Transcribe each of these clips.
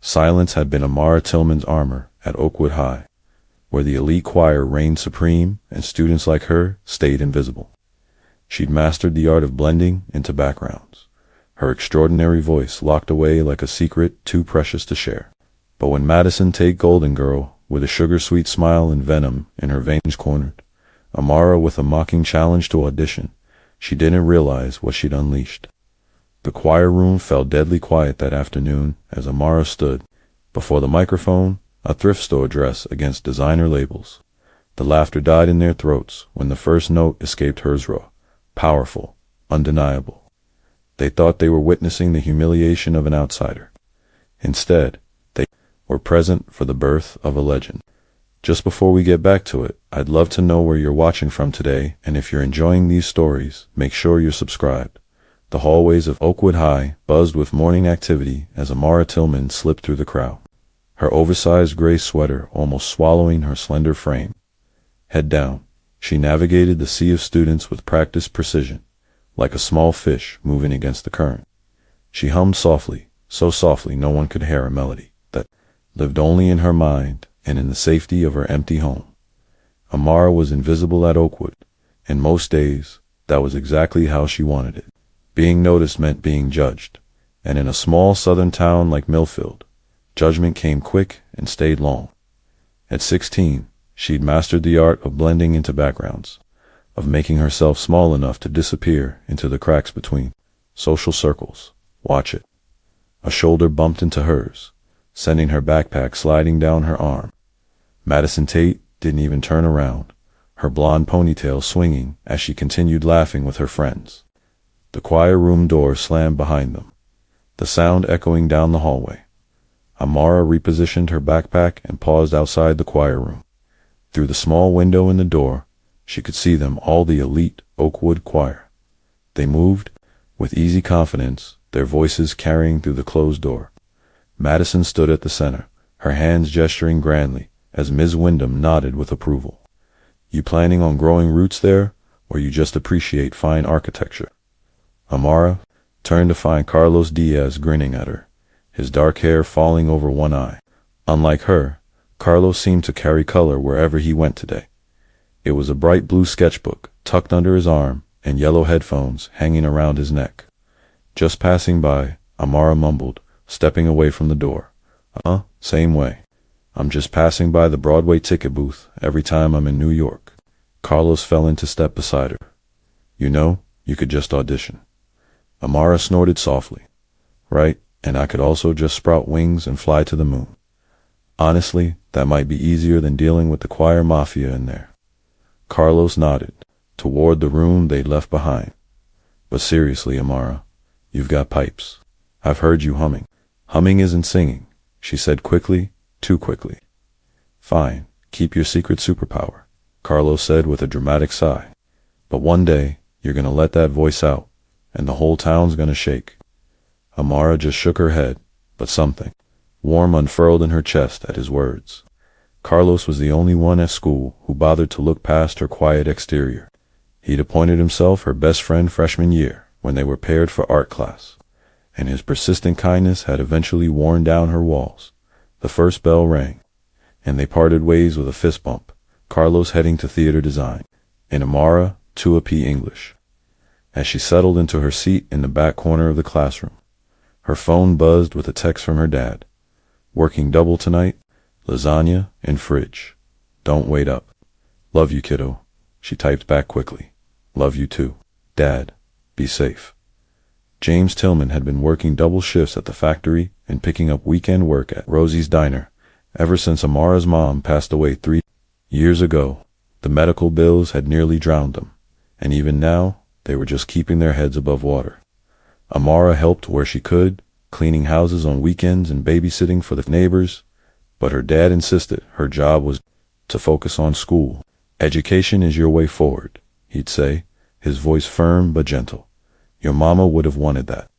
Silence had been Amara Tillman's armor at Oakwood High, where the elite choir reigned supreme and students like her stayed invisible. She'd mastered the art of blending into backgrounds, her extraordinary voice locked away like a secret too precious to share. But when Madison Tate Golden Girl, with a sugar-sweet smile and venom in her veins cornered, Amara with a mocking challenge to audition, she didn't realize what she'd unleashed. The choir room fell deadly quiet that afternoon as Amara stood before the microphone, a thrift store dress against designer labels. The laughter died in their throats when the first note escaped hers raw, powerful, undeniable. They thought they were witnessing the humiliation of an outsider. Instead, they were present for the birth of a legend. Just before we get back to it, I'd love to know where you're watching from today, and if you're enjoying these stories, make sure you're subscribed. The hallways of Oakwood High buzzed with morning activity as Amara Tillman slipped through the crowd, her oversized gray sweater almost swallowing her slender frame. Head down, she navigated the sea of students with practiced precision, like a small fish moving against the current. She hummed softly, so softly no one could hear a melody that lived only in her mind and in the safety of her empty home. Amara was invisible at Oakwood, and most days that was exactly how she wanted it. Being noticed meant being judged, and in a small southern town like Millfield, judgment came quick and stayed long. At 16, she'd mastered the art of blending into backgrounds, of making herself small enough to disappear into the cracks between social circles. Watch it. A shoulder bumped into hers, sending her backpack sliding down her arm. Madison Tate didn't even turn around, her blonde ponytail swinging as she continued laughing with her friends. The choir room door slammed behind them, the sound echoing down the hallway. Amara repositioned her backpack and paused outside the choir room. Through the small window in the door, she could see them, all the elite Oakwood choir. They moved with easy confidence, their voices carrying through the closed door. Madison stood at the center, her hands gesturing grandly as Ms. Wyndham nodded with approval. You planning on growing roots there, or you just appreciate fine architecture? Amara turned to find Carlos Diaz grinning at her, his dark hair falling over one eye. Unlike her, Carlos seemed to carry color wherever he went today. It was a bright blue sketchbook tucked under his arm and yellow headphones hanging around his neck. Just passing by, Amara mumbled, stepping away from the door. Same way. I'm just passing by the Broadway ticket booth every time I'm in New York. Carlos fell into step beside her. You know, you could just audition. Amara snorted softly. Right, and I could also just sprout wings and fly to the moon. Honestly, that might be easier than dealing with the choir mafia in there. Carlos nodded, toward the room they'd left behind. But seriously, Amara, you've got pipes. I've heard you humming. Humming isn't singing, she said quickly, too quickly. Fine, keep your secret superpower, Carlos said with a dramatic sigh. But one day, you're gonna let that voice out, and the whole town's gonna shake. Amara just shook her head, but something warm unfurled in her chest at his words. Carlos was the only one at school who bothered to look past her quiet exterior. He'd appointed himself her best friend freshman year when they were paired for art class, and his persistent kindness had eventually worn down her walls. The first bell rang, and they parted ways with a fist bump, Carlos heading to theater design, and Amara to a P English. As she settled into her seat in the back corner of the classroom, her phone buzzed with a text from her dad. Working double tonight? Lasagna and fridge. Don't wait up. Love you, kiddo. She typed back quickly. Love you too. Dad, be safe. James Tillman had been working double shifts at the factory and picking up weekend work at Rosie's Diner ever since Amara's mom passed away 3 years ago. The medical bills had nearly drowned them, and even now they were just keeping their heads above water. Amara helped where she could, cleaning houses on weekends and babysitting for the neighbors, but her dad insisted her job was to focus on school. Education is your way forward, he'd say, his voice firm but gentle. Your mama would have wanted that.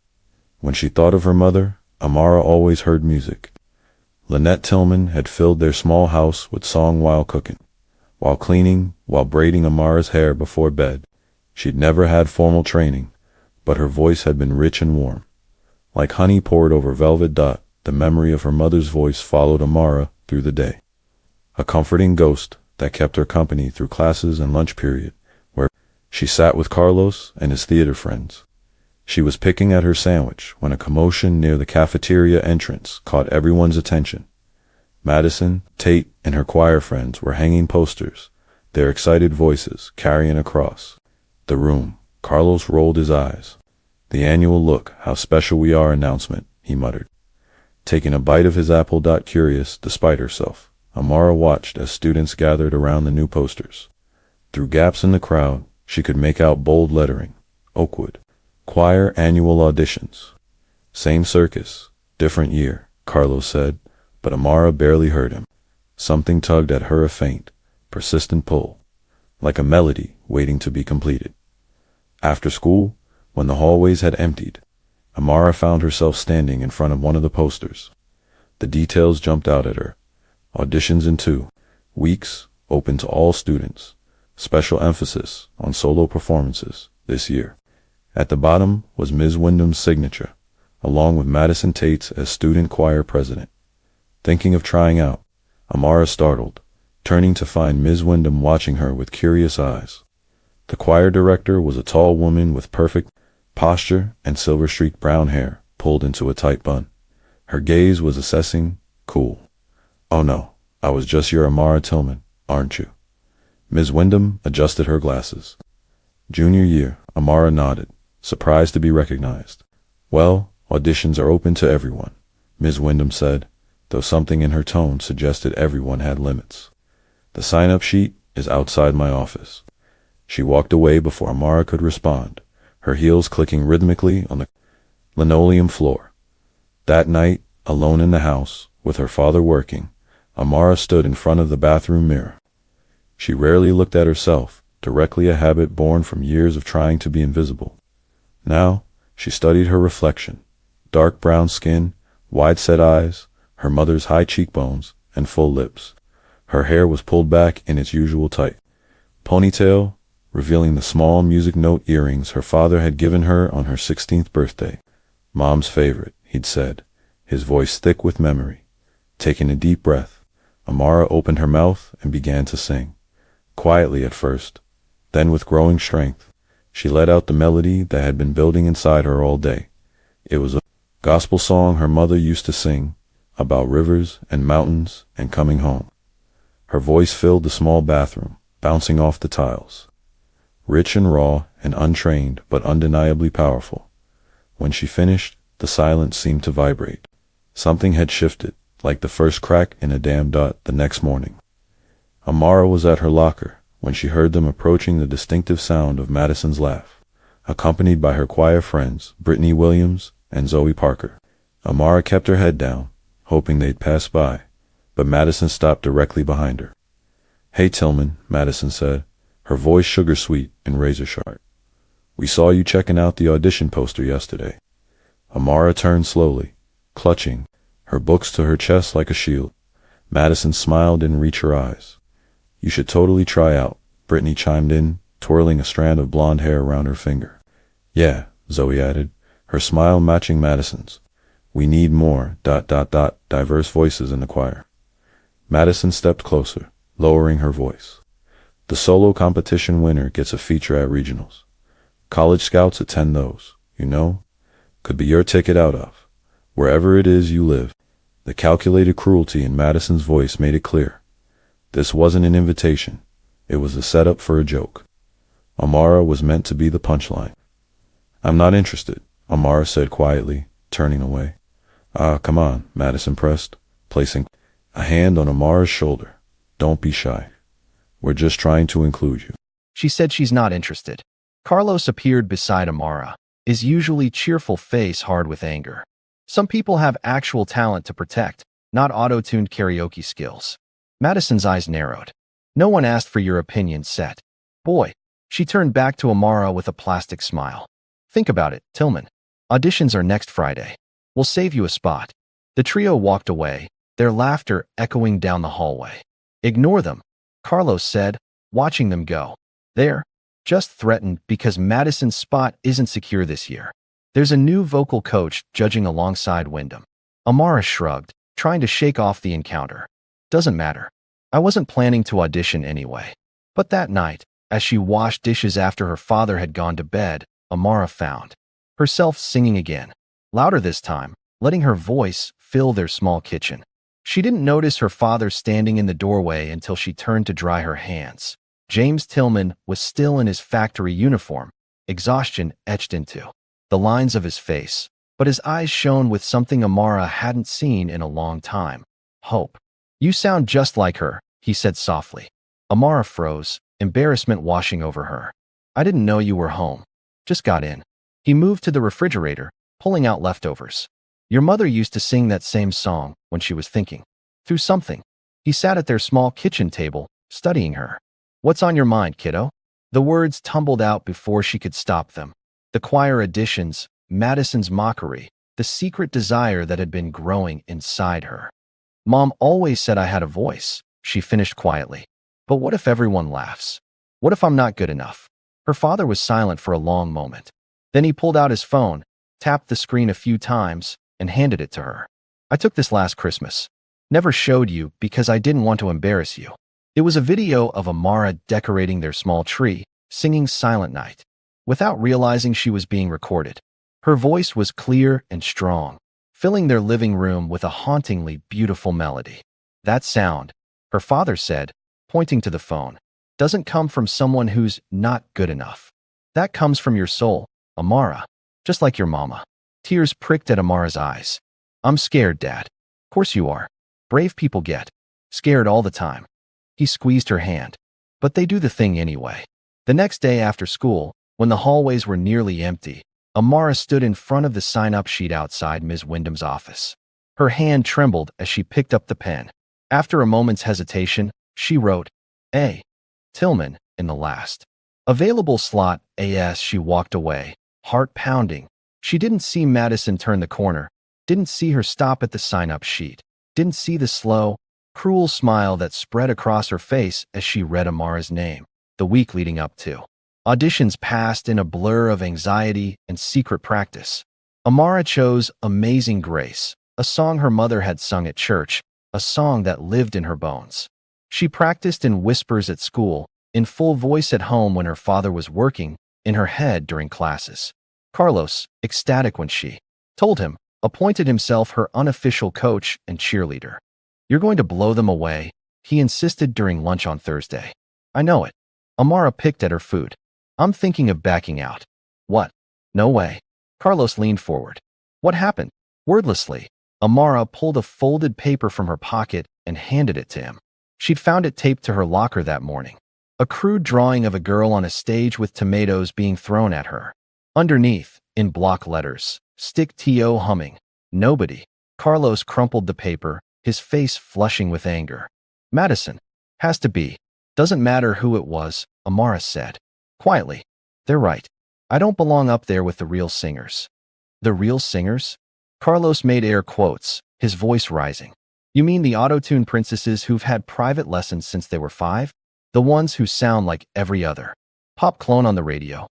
When she thought of her mother, Amara always heard music. Lynette Tillman had filled their small house with song while cooking, while cleaning, while braiding Amara's hair before bed. She'd never had formal training, but her voice had been rich and warm, like honey poured over velvet. The memory of her mother's voice followed Amara through the day, a comforting ghost that kept her company through classes and lunch period, where she sat with Carlos and his theater friends. She was picking at her sandwich when a commotion near the cafeteria entrance caught everyone's attention. Madison, Tate, and her choir friends were hanging posters, their excited voices carrying across the room. Carlos rolled his eyes. "The annual Look How Special We Are announcement," he muttered, taking a bite of his apple. Curious despite herself, Amara watched as students gathered around the new posters. Through gaps in the crowd, she could make out bold lettering: Oakwood Choir Annual Auditions. "Same circus, different year," Carlos said, but Amara barely heard him. Something tugged at her, a faint, persistent pull, like a melody waiting to be completed. After school, when the hallways had emptied, Amara found herself standing in front of one of the posters. The details jumped out at her. Auditions in 2 weeks, open to all students. Special emphasis on solo performances this year. At the bottom was Ms. Wyndham's signature, along with Madison Tate's as student choir president. Thinking of trying out, Amara startled, turning to find Ms. Wyndham watching her with curious eyes. The choir director was a tall woman with perfect posture and silver-streaked brown hair pulled into a tight bun. Her gaze was assessing, cool. "Oh no, I was just your Amara Tillman, aren't you?" Ms. Wyndham adjusted her glasses. "Junior year," Amara nodded, surprised to be recognized. "Well, auditions are open to everyone," Ms. Wyndham said, though something in her tone suggested everyone had limits. "The sign-up sheet is outside my office." She walked away before Amara could respond, her heels clicking rhythmically on the linoleum floor. That night, alone in the house, with her father working, Amara stood in front of the bathroom mirror. She rarely looked at herself, directly, a habit born from years of trying to be invisible. Now, she studied her reflection: dark brown skin, wide-set eyes, her mother's high cheekbones, and full lips. Her hair was pulled back in its usual tight ponytail, revealing the small music note earrings her father had given her on her 16th birthday. "Mom's favorite," he'd said, his voice thick with memory. Taking a deep breath, Amara opened her mouth and began to sing. Quietly at first, then with growing strength, she let out the melody that had been building inside her all day. It was a gospel song her mother used to sing, about rivers and mountains and coming home. Her voice filled the small bathroom, bouncing off the tiles. Rich and raw and untrained, but undeniably powerful. When she finished, the silence seemed to vibrate. Something had shifted, like the first crack in a dam. The next morning, Amara was at her locker when she heard them approaching, the distinctive sound of Madison's laugh, accompanied by her choir friends, Brittany Williams and Zoe Parker. Amara kept her head down, hoping they'd pass by, but Madison stopped directly behind her. "Hey Tillman," Madison said, her voice sugar-sweet and razor-sharp. "We saw you checking out the audition poster yesterday." Amara turned slowly, clutching her books to her chest like a shield. Madison smiled, didn't reach her eyes. "You should totally try out," Brittany chimed in, twirling a strand of blonde hair around her finger. "Yeah," Zoe added, her smile matching Madison's. "We need more ... diverse voices in the choir." Madison stepped closer, lowering her voice. "The solo competition winner gets a feature at regionals. College scouts attend those, you know. Could be your ticket out of, wherever it is you live." The calculated cruelty in Madison's voice made it clear. This wasn't an invitation. It was a setup for a joke. Amara was meant to be the punchline. "I'm not interested," Amara said quietly, turning away. "Ah, come on," Madison pressed, placing a hand on Amara's shoulder. "Don't be shy. We're just trying to include you." She said she's not interested. Carlos appeared beside Amara, his usually cheerful face hard with anger. Some people have actual talent to protect, not auto-tuned karaoke skills. Madison's eyes narrowed. "No one asked for your opinion, Set. Boy." She turned back to Amara with a plastic smile. "Think about it, Tillman. Auditions are next Friday. We'll save you a spot." The trio walked away, their laughter echoing down the hallway. "Ignore them," Carlos said, watching them go. "They're just threatened because Madison's spot isn't secure this year. There's a new vocal coach judging alongside Wyndham. Amara shrugged, trying to shake off the encounter. Doesn't matter. I wasn't planning to audition anyway. But that night, as she washed dishes after her father had gone to bed, Amara found herself singing again, louder this time, letting her voice fill their small kitchen. She didn't notice her father standing in the doorway until she turned to dry her hands. James Tillman was still in his factory uniform, exhaustion etched into the lines of his face, but his eyes shone with something Amara hadn't seen in a long time: hope. You sound just like her, he said softly. Amara froze, embarrassment washing over her. I didn't know you were home. Just got in. He moved to the refrigerator, pulling out leftovers. Your mother used to sing that same song when she was thinking through something. He sat at their small kitchen table, studying her. What's on your mind, kiddo? The words tumbled out before she could stop them. The choir auditions, Madison's mockery, the secret desire that had been growing inside her. Mom always said I had a voice, she finished quietly. But what if everyone laughs? What if I'm not good enough? Her father was silent for a long moment. Then he pulled out his phone, tapped the screen a few times, and handed it to her. I took this last Christmas. Never showed you because I didn't want to embarrass you. It was a video of Amara decorating their small tree, singing Silent Night, without realizing she was being recorded. Her voice was clear and strong, filling their living room with a hauntingly beautiful melody. That sound, her father said, pointing to the phone, doesn't come from someone who's not good enough. That comes from your soul, Amara, just like your mama. Tears pricked at Amara's eyes. I'm scared, Dad. Course you are. Brave people get scared all the time. He squeezed her hand. But they do the thing anyway. The next day after school, when the hallways were nearly empty, Amara stood in front of the sign-up sheet outside Ms. Wyndham's office. Her hand trembled as she picked up the pen. After a moment's hesitation, she wrote, A. Tillman, in the last available slot. As she walked away, heart pounding. She didn't see Madison turn the corner, didn't see her stop at the sign-up sheet, didn't see the slow, cruel smile that spread across her face as she read Amara's name. The week leading up to auditions passed in a blur of anxiety and secret practice. Amara chose Amazing Grace, a song her mother had sung at church, a song that lived in her bones. She practiced in whispers at school, in full voice at home when her father was working, in her head during classes. Carlos, ecstatic when she told him, appointed himself her unofficial coach and cheerleader. You're going to blow them away, he insisted during lunch on Thursday. I know it. Amara picked at her food. I'm thinking of backing out. What? No way. Carlos leaned forward. What happened? Wordlessly, Amara pulled a folded paper from her pocket and handed it to him. She'd found it taped to her locker that morning. A crude drawing of a girl on a stage with tomatoes being thrown at her. Underneath, in block letters, stick T.O. humming. Nobody. Carlos crumpled the paper, his face flushing with anger. Madison. Has to be. Doesn't matter who it was, Amara said. Quietly. They're right. I don't belong up there with the real singers. The real singers? Carlos made air quotes, his voice rising. You mean the auto-tune princesses who've had private lessons since they were 5? The ones who sound like every other pop clone on the radio.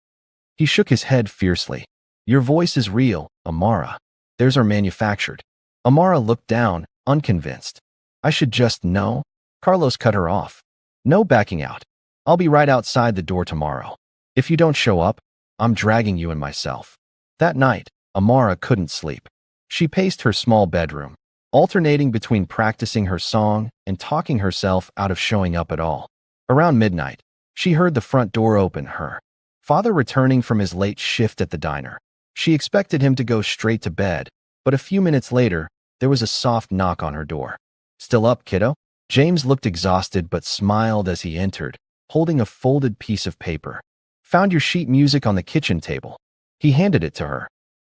He shook his head fiercely. Your voice is real, Amara. Theirs are manufactured. Amara looked down, unconvinced. I should just know? Carlos cut her off. No backing out. I'll be right outside the door tomorrow. If you don't show up, I'm dragging you and myself. That night, Amara couldn't sleep. She paced her small bedroom, alternating between practicing her song and talking herself out of showing up at all. Around midnight, she heard the front door open, her father returning from his late shift at the diner. She expected him to go straight to bed, but a few minutes later, there was a soft knock on her door. Still up, kiddo? James looked exhausted but smiled as he entered, holding a folded piece of paper. Found your sheet music on the kitchen table. He handed it to her.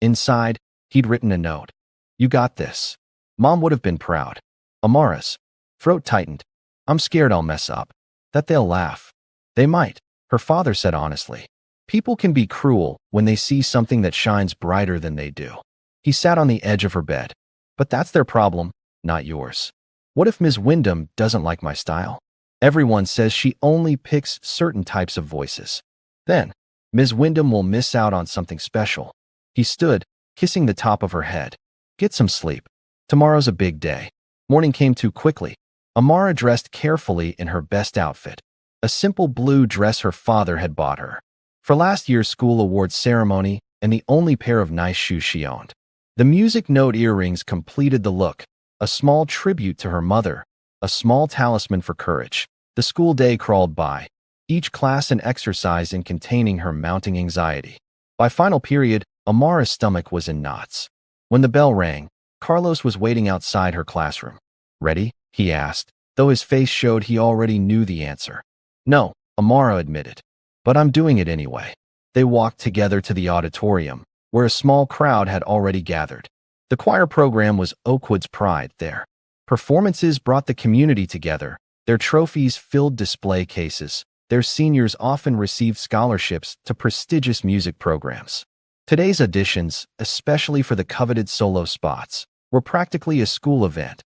Inside, he'd written a note. You got this. Mom would have been proud. Amara's throat tightened. I'm scared I'll mess up. That they'll laugh. They might, her father said honestly. People can be cruel when they see something that shines brighter than they do. He sat on the edge of her bed. But that's their problem, not yours. What if Ms. Wyndham doesn't like my style? Everyone says she only picks certain types of voices. Then, Ms. Wyndham will miss out on something special. He stood, kissing the top of her head. Get some sleep. Tomorrow's a big day. Morning came too quickly. Amara dressed carefully in her best outfit, a simple blue dress her father had bought her for last year's school awards ceremony and the only pair of nice shoes she owned. The music note earrings completed the look, a small tribute to her mother, a small talisman for courage. The school day crawled by, each class an exercise in containing her mounting anxiety. By final period, Amara's stomach was in knots. When the bell rang, Carlos was waiting outside her classroom. "Ready?" he asked, though his face showed he already knew the answer. "No," Amara admitted, "but I'm doing it anyway." They walked together to the auditorium, where a small crowd had already gathered. The choir program was Oakwood's pride there. Performances brought the community together. Their trophies filled display cases. Their seniors often received scholarships to prestigious music programs. Today's auditions, especially for the coveted solo spots, were practically a school event.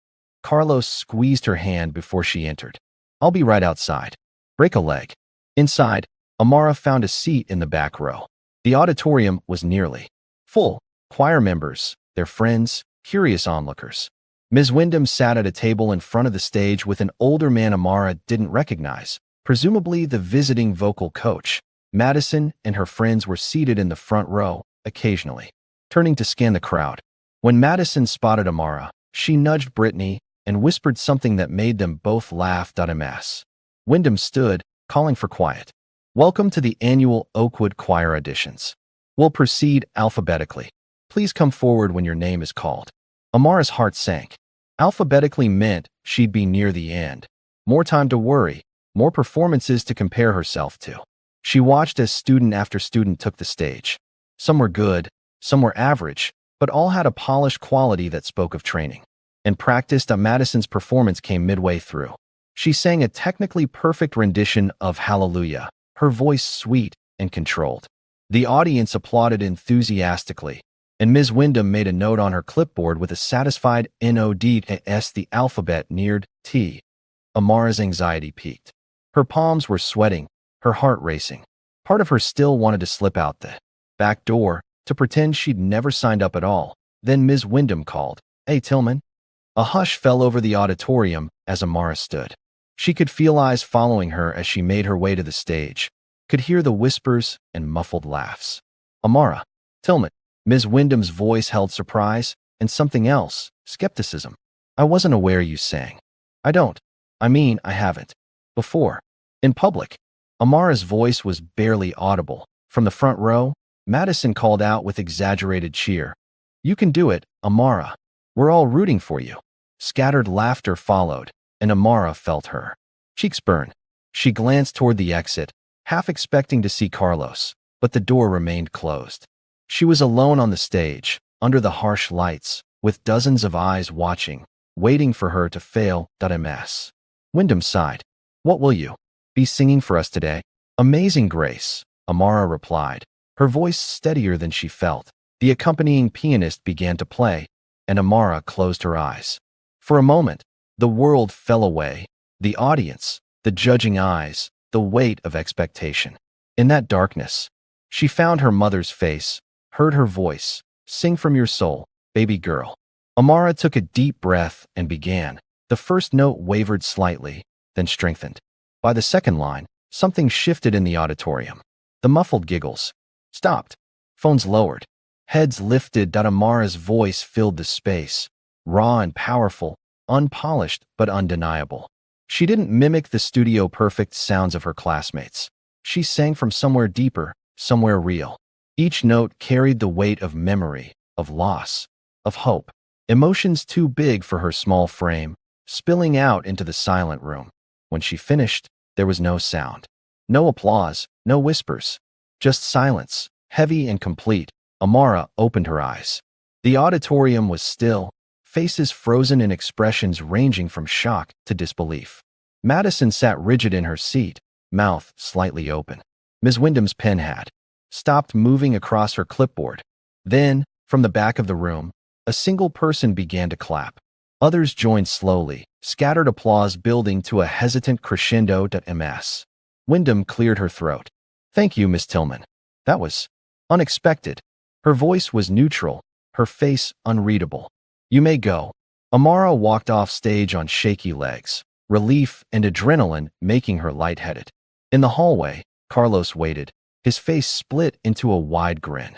Carlos squeezed her hand before she entered. "I'll be right outside. Break a leg." Inside, Amara found a seat in the back row. The auditorium was nearly full. Choir members, their friends, curious onlookers. Ms. Wyndham sat at a table in front of the stage with an older man Amara didn't recognize, presumably the visiting vocal coach. Madison and her friends were seated in the front row, occasionally turning to scan the crowd. When Madison spotted Amara, she nudged Brittany and whispered something that made them both laugh. Ms. Wyndham stood, calling for quiet. "Welcome to the annual Oakwood Choir auditions. We'll proceed alphabetically. Please come forward when your name is called." Amara's heart sank. Alphabetically meant she'd be near the end. More time to worry, more performances to compare herself to. She watched as student after student took the stage. Some were good, some were average, but all had a polished quality that spoke of training. And practiced. Madison's performance came midway through. She sang a technically perfect rendition of Hallelujah, her voice sweet and controlled. The audience applauded enthusiastically, and Ms. Wyndham made a note on her clipboard with a satisfied nod as the alphabet neared T. Amara's anxiety peaked. Her palms were sweating, her heart racing. Part of her still wanted to slip out the back door, to pretend she'd never signed up at all. Then Ms. Wyndham called, "Hey, Tillman." A hush fell over the auditorium as Amara stood. She could feel eyes following her as she made her way to the stage, could hear the whispers and muffled laughs. "Amara." "Tillman." Ms. Wyndham's voice held surprise and something else, skepticism. "I wasn't aware you sang." I haven't. Before. In public." Amara's voice was barely audible. From the front row, Madison called out with exaggerated cheer, "You can do it, Amara. We're all rooting for you." Scattered laughter followed, and Amara felt her cheeks burn. She glanced toward the exit, half expecting to see Carlos, but the door remained closed. She was alone on the stage, under the harsh lights, with dozens of eyes watching, waiting for her to fail. Ms. Wyndham sighed. "What will you be singing for us today?" "Amazing Grace," Amara replied, her voice steadier than she felt. The accompanying pianist began to play, and Amara closed her eyes. For a moment, the world fell away, the audience, the judging eyes, the weight of expectation. In that darkness, she found her mother's face, heard her voice, "Sing from your soul, baby girl." Amara took a deep breath and began. The first note wavered slightly, then strengthened. By the second line, something shifted in the auditorium. The muffled giggles stopped. Phones lowered. Heads lifted. Amara's voice filled the space, raw and powerful, unpolished but undeniable. She didn't mimic the studio-perfect sounds of her classmates. She sang from somewhere deeper, somewhere real. Each note carried the weight of memory, of loss, of hope. Emotions too big for her small frame, spilling out into the silent room. When she finished, there was no sound. No applause, no whispers. Just silence, heavy and complete. Amara opened her eyes. The auditorium was still, faces frozen in expressions ranging from shock to disbelief. Madison sat rigid in her seat, mouth slightly open. Ms. Wyndham's pen had stopped moving across her clipboard. Then, from the back of the room, a single person began to clap. Others joined slowly, scattered applause building to a hesitant crescendo. Ms. Wyndham cleared her throat. "Thank you, Miss Tillman. That was unexpected." Her voice was neutral, her face unreadable. "You may go." Amara walked off stage on shaky legs, relief and adrenaline making her lightheaded. In the hallway, Carlos waited, his face split into a wide grin.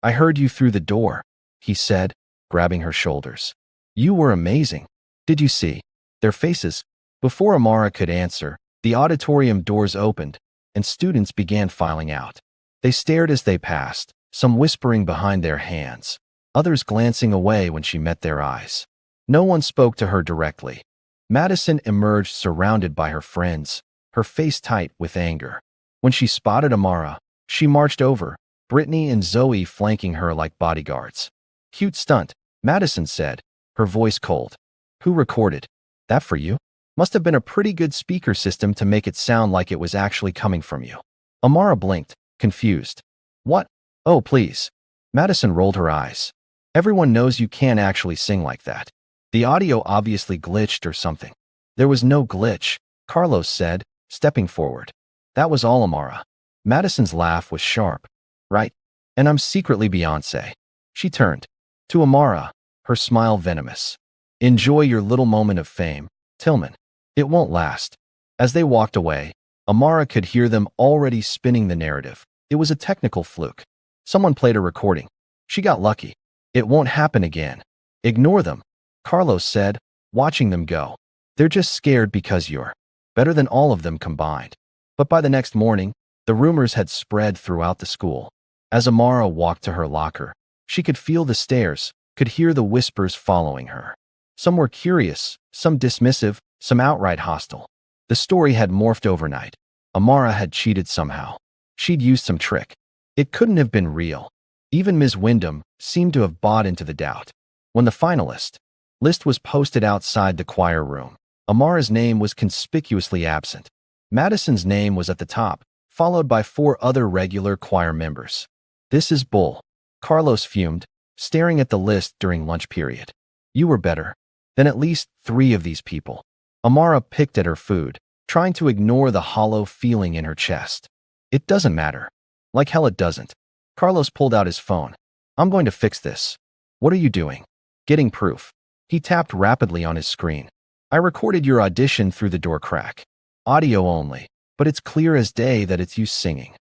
"I heard you through the door," he said, grabbing her shoulders. "You were amazing. Did you see their faces?" Before Amara could answer, the auditorium doors opened, and students began filing out. They stared as they passed, some whispering behind their hands, others glancing away when she met their eyes. No one spoke to her directly. Madison emerged surrounded by her friends, her face tight with anger. When she spotted Amara, she marched over, Brittany and Zoe flanking her like bodyguards. "Cute stunt," Madison said, her voice cold. "Who recorded that for you? Must have been a pretty good speaker system to make it sound like it was actually coming from you." Amara blinked, confused. "What? Oh, please." Madison rolled her eyes. "Everyone knows you can't actually sing like that. The audio obviously glitched or something." "There was no glitch," Carlos said, stepping forward. "That was all, Amara." Madison's laugh was sharp. "Right? And I'm secretly Beyoncé." She turned to Amara, her smile venomous. "Enjoy your little moment of fame, Tillman. It won't last." As they walked away, Amara could hear them already spinning the narrative. It was a technical fluke. Someone played a recording. She got lucky. It won't happen again. "Ignore them," Carlos said, watching them go. "They're just scared because you're better than all of them combined." But by the next morning, the rumors had spread throughout the school. As Amara walked to her locker, she could feel the stares, could hear the whispers following her. Some were curious, some dismissive, some outright hostile. The story had morphed overnight. Amara had cheated somehow. She'd used some trick. It couldn't have been real. Even Ms. Wyndham seemed to have bought into the doubt. When the finalist list was posted outside the choir room, Amara's name was conspicuously absent. Madison's name was at the top, followed by 4 other regular choir members. "This is bull," Carlos fumed, staring at the list during lunch period. "You were better than at least 3 of these people." Amara picked at her food, trying to ignore the hollow feeling in her chest. "It doesn't matter." "Like hell it doesn't." Carlos pulled out his phone. "I'm going to fix this." "What are you doing?" "Getting proof." He tapped rapidly on his screen. "I recorded your audition through the door crack. Audio only, but it's clear as day that it's you singing."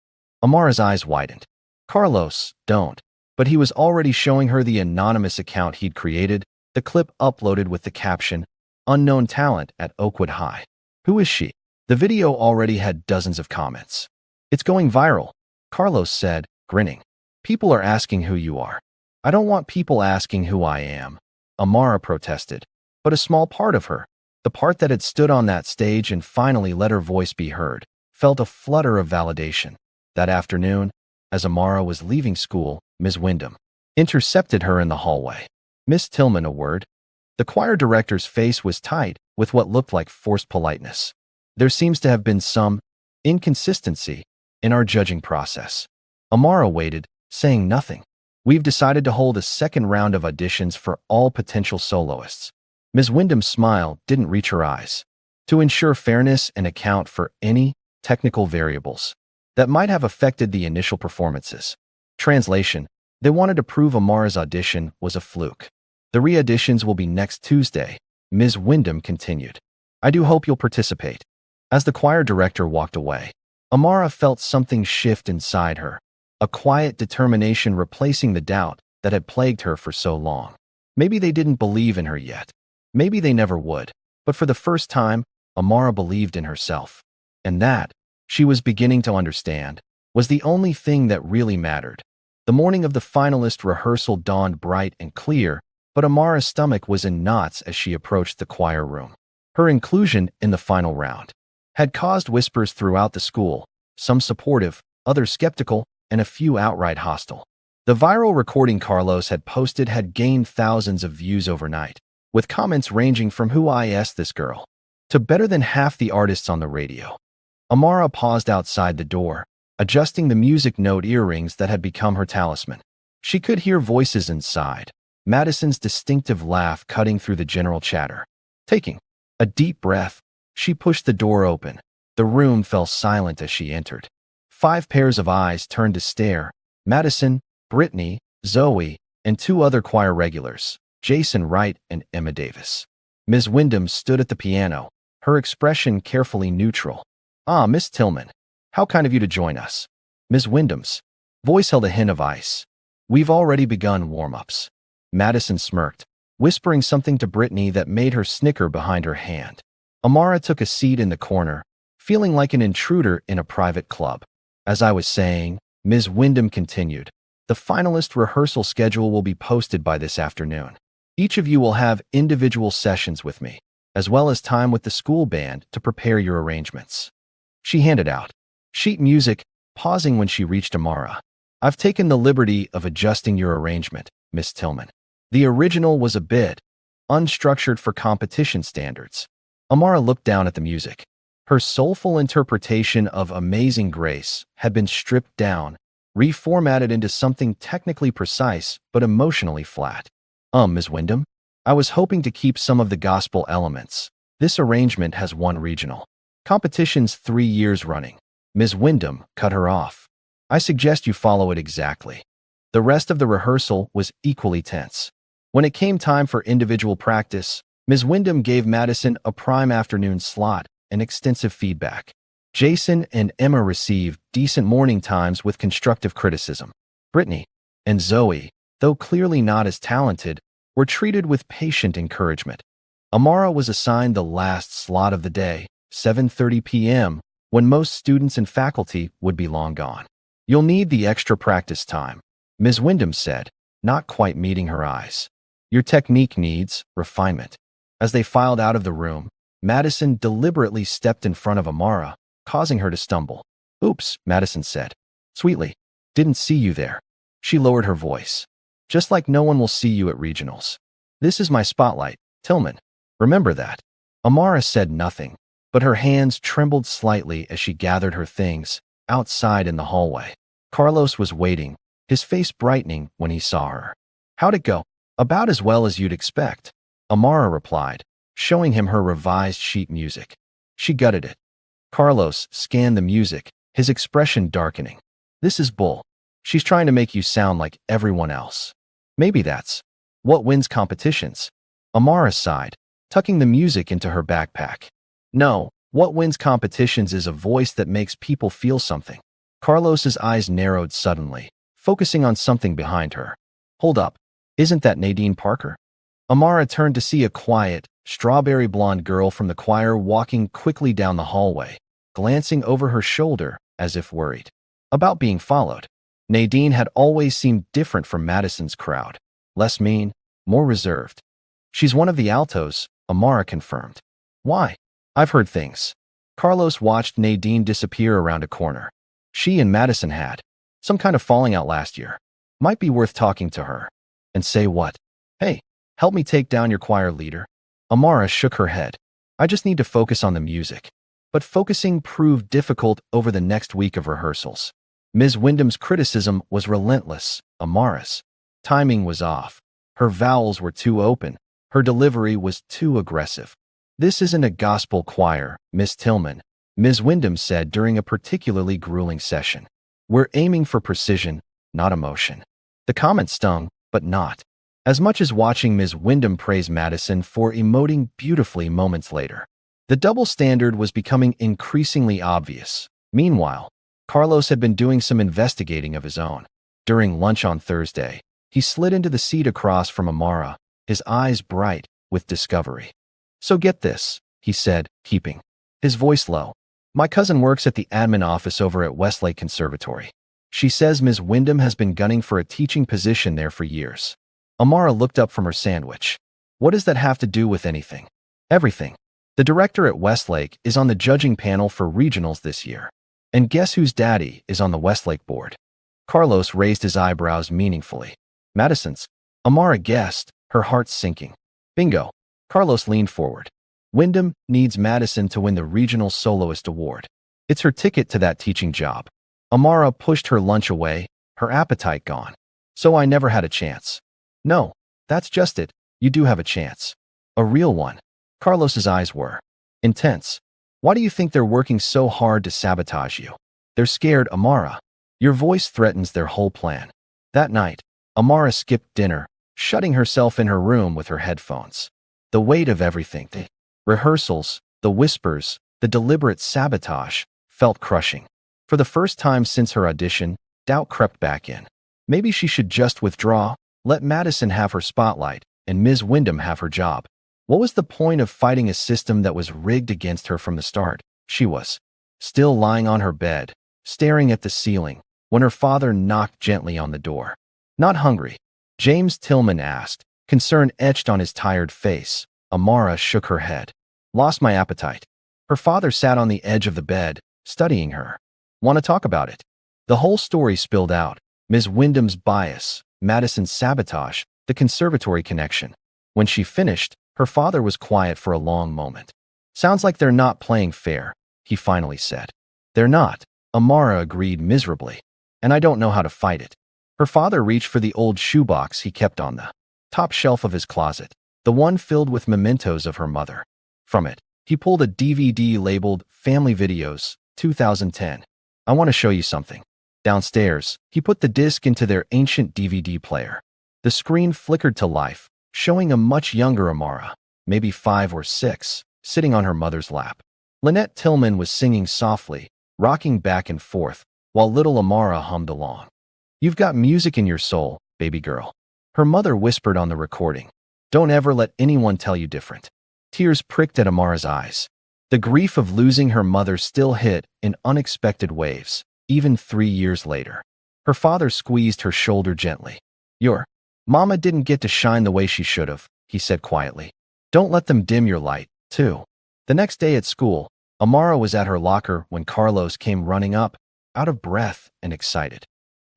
Amara's eyes widened. "Carlos, don't." But he was already showing her the anonymous account he'd created, the clip uploaded with the caption, "Unknown talent at Oakwood High." "Who is she?" The video already had dozens of comments. "It's going viral," Carlos said, grinning. "People are asking who you are." "I don't want people asking who I am," Amara protested. But a small part of her, the part that had stood on that stage and finally let her voice be heard, felt a flutter of validation. That afternoon, as Amara was leaving school, Ms. Wyndham intercepted her in the hallway. "Miss Tillman, a word." The choir director's face was tight with what looked like forced politeness. "There seems to have been some inconsistency in our judging process." Amara waited, saying nothing. "We've decided to hold a second round of auditions for all potential soloists." Ms. Wyndham's smile didn't reach her eyes. "To ensure fairness and account for any technical variables that might have affected the initial performances." Translation: they wanted to prove Amara's audition was a fluke. "The re-auditions will be next Tuesday," Ms. Wyndham continued. "I do hope you'll participate." As the choir director walked away, Amara felt something shift inside her, a quiet determination replacing the doubt that had plagued her for so long. Maybe they didn't believe in her yet. Maybe they never would. But for the first time, Amara believed in herself. And that, she was beginning to understand, was the only thing that really mattered. The morning of the finalist rehearsal dawned bright and clear, but Amara's stomach was in knots as she approached the choir room. Her inclusion in the final round had caused whispers throughout the school, some supportive, others skeptical, and a few outright hostile. The viral recording Carlos had posted had gained thousands of views overnight, with comments ranging from "Who is this girl?" to "better than half the artists on the radio." Amara paused outside the door, adjusting the music note earrings that had become her talisman. She could hear voices inside, Madison's distinctive laugh cutting through the general chatter. Taking a deep breath, she pushed the door open. The room fell silent as she entered. 5 pairs of eyes turned to stare: Madison, Brittany, Zoe, and 2 other choir regulars. Jason Wright, and Emma Davis. Ms. Wyndham stood at the piano, her expression carefully neutral. "Ah, Miss Tillman. How kind of you to join us." Ms. Wyndham's voice held a hint of ice. "We've already begun warm-ups." Madison smirked, whispering something to Brittany that made her snicker behind her hand. Amara took a seat in the corner, feeling like an intruder in a private club. "As I was saying," Ms. Wyndham continued, "the finalist rehearsal schedule will be posted by this afternoon. Each of you will have individual sessions with me, as well as time with the school band to prepare your arrangements." She handed out sheet music, pausing when she reached Amara. "I've taken the liberty of adjusting your arrangement, Miss Tillman. The original was a bit unstructured for competition standards." Amara looked down at the music. Her soulful interpretation of Amazing Grace had been stripped down, reformatted into something technically precise but emotionally flat. Ms. Wyndham, I was hoping to keep some of the gospel elements. This arrangement has won regional competitions 3 years running." Ms. Wyndham cut her off. "I suggest you follow it exactly." The rest of the rehearsal was equally tense. When it came time for individual practice, Ms. Wyndham gave Madison a prime afternoon slot and extensive feedback. Jason and Emma received decent morning times with constructive criticism. Brittany and Zoe, though clearly not as talented, were treated with patient encouragement. Amara was assigned the last slot of the day, 7:30 p.m., when most students and faculty would be long gone. "You'll need the extra practice time," Ms. Wyndham said, not quite meeting her eyes. "Your technique needs refinement." As they filed out of the room, Madison deliberately stepped in front of Amara, causing her to stumble. "Oops," Madison said sweetly. "Didn't see you there." She lowered her voice. "Just like no one will see you at regionals. This is my spotlight, Tillman. Remember that." Amara said nothing, but her hands trembled slightly as she gathered her things outside in the hallway. Carlos was waiting, his face brightening when he saw her. "How'd it go?" "About as well as you'd expect," Amara replied, showing him her revised sheet music. She gutted it. Carlos scanned the music, his expression darkening. "This is bull. She's trying to make you sound like everyone else." "Maybe that's what wins competitions." Amara sighed, tucking the music into her backpack. "No, what wins competitions is a voice that makes people feel something." Carlos's eyes narrowed suddenly, focusing on something behind her. "Hold up. Isn't that Nadine Parker?" Amara turned to see a quiet, strawberry blonde girl from the choir walking quickly down the hallway, glancing over her shoulder as if worried about being followed. Nadine had always seemed different from Madison's crowd. Less mean, more reserved. "She's one of the altos," Amara confirmed. "Why?" "I've heard things." Carlos watched Nadine disappear around a corner. She and Madison had some kind of falling out last year. Might be worth talking to her. "And say what?" "Hey, help me take down your choir leader." Amara shook her head. "I just need to focus on the music." But focusing proved difficult over the next week of rehearsals. Ms. Wyndham's criticism was relentless. Amara's timing was off. Her vowels were too open. Her delivery was too aggressive. "This isn't a gospel choir, Miss Tillman," Ms. Wyndham said during a particularly grueling session. "We're aiming for precision, not emotion." The comment stung, but not as much as watching Ms. Wyndham praise Madison for emoting beautifully moments later. The double standard was becoming increasingly obvious. Meanwhile, Carlos had been doing some investigating of his own. During lunch on Thursday, he slid into the seat across from Amara, his eyes bright with discovery. "So get this," he said, keeping his voice low. "My cousin works at the admin office over at Westlake Conservatory. She says Ms. Wyndham has been gunning for a teaching position there for years." Amara looked up from her sandwich. "What does that have to do with anything?" "Everything. The director at Westlake is on the judging panel for regionals this year. And guess whose daddy is on the Westlake board?" Carlos raised his eyebrows meaningfully. "Madison's." Amara guessed, her heart sinking. "Bingo." Carlos leaned forward. "Wyndham needs Madison to win the Regional Soloist Award. It's her ticket to that teaching job." Amara pushed her lunch away, her appetite gone. "So I never had a chance." "No, that's just it. You do have a chance. A real one." Carlos's eyes were intense. "Why do you think they're working so hard to sabotage you?" "They're scared, Amara. Your voice threatens their whole plan." That night, Amara skipped dinner, shutting herself in her room with her headphones. The weight of everything, the rehearsals, the whispers, the deliberate sabotage, felt crushing. For the first time since her audition, doubt crept back in. Maybe she should just withdraw, let Madison have her spotlight, and Ms. Wyndham have her job. What was the point of fighting a system that was rigged against her from the start? She was still lying on her bed, staring at the ceiling, when her father knocked gently on the door. "Not hungry?" James Tillman asked, concern etched on his tired face. Amara shook her head. "Lost my appetite." Her father sat on the edge of the bed, studying her. "Want to talk about it?" The whole story spilled out. Ms. Wyndham's bias, Madison's sabotage, the conservatory connection. When she finished, her father was quiet for a long moment. "Sounds like they're not playing fair," he finally said. "They're not," Amara agreed miserably. "And I don't know how to fight it." Her father reached for the old shoebox he kept on the top shelf of his closet, the one filled with mementos of her mother. From it, he pulled a DVD labeled Family Videos, 2010. "I want to show you something." Downstairs, he put the disc into their ancient DVD player. The screen flickered to life, showing a much younger Amara, maybe 5 or 6, sitting on her mother's lap. Lynette Tillman was singing softly, rocking back and forth, while little Amara hummed along. "You've got music in your soul, baby girl," her mother whispered on the recording. "Don't ever let anyone tell you different." Tears pricked at Amara's eyes. The grief of losing her mother still hit in unexpected waves, even 3 years later. Her father squeezed her shoulder gently. "Your mama didn't get to shine the way she should have," he said quietly. "Don't let them dim your light, too." The next day at school, Amara was at her locker when Carlos came running up, out of breath and excited.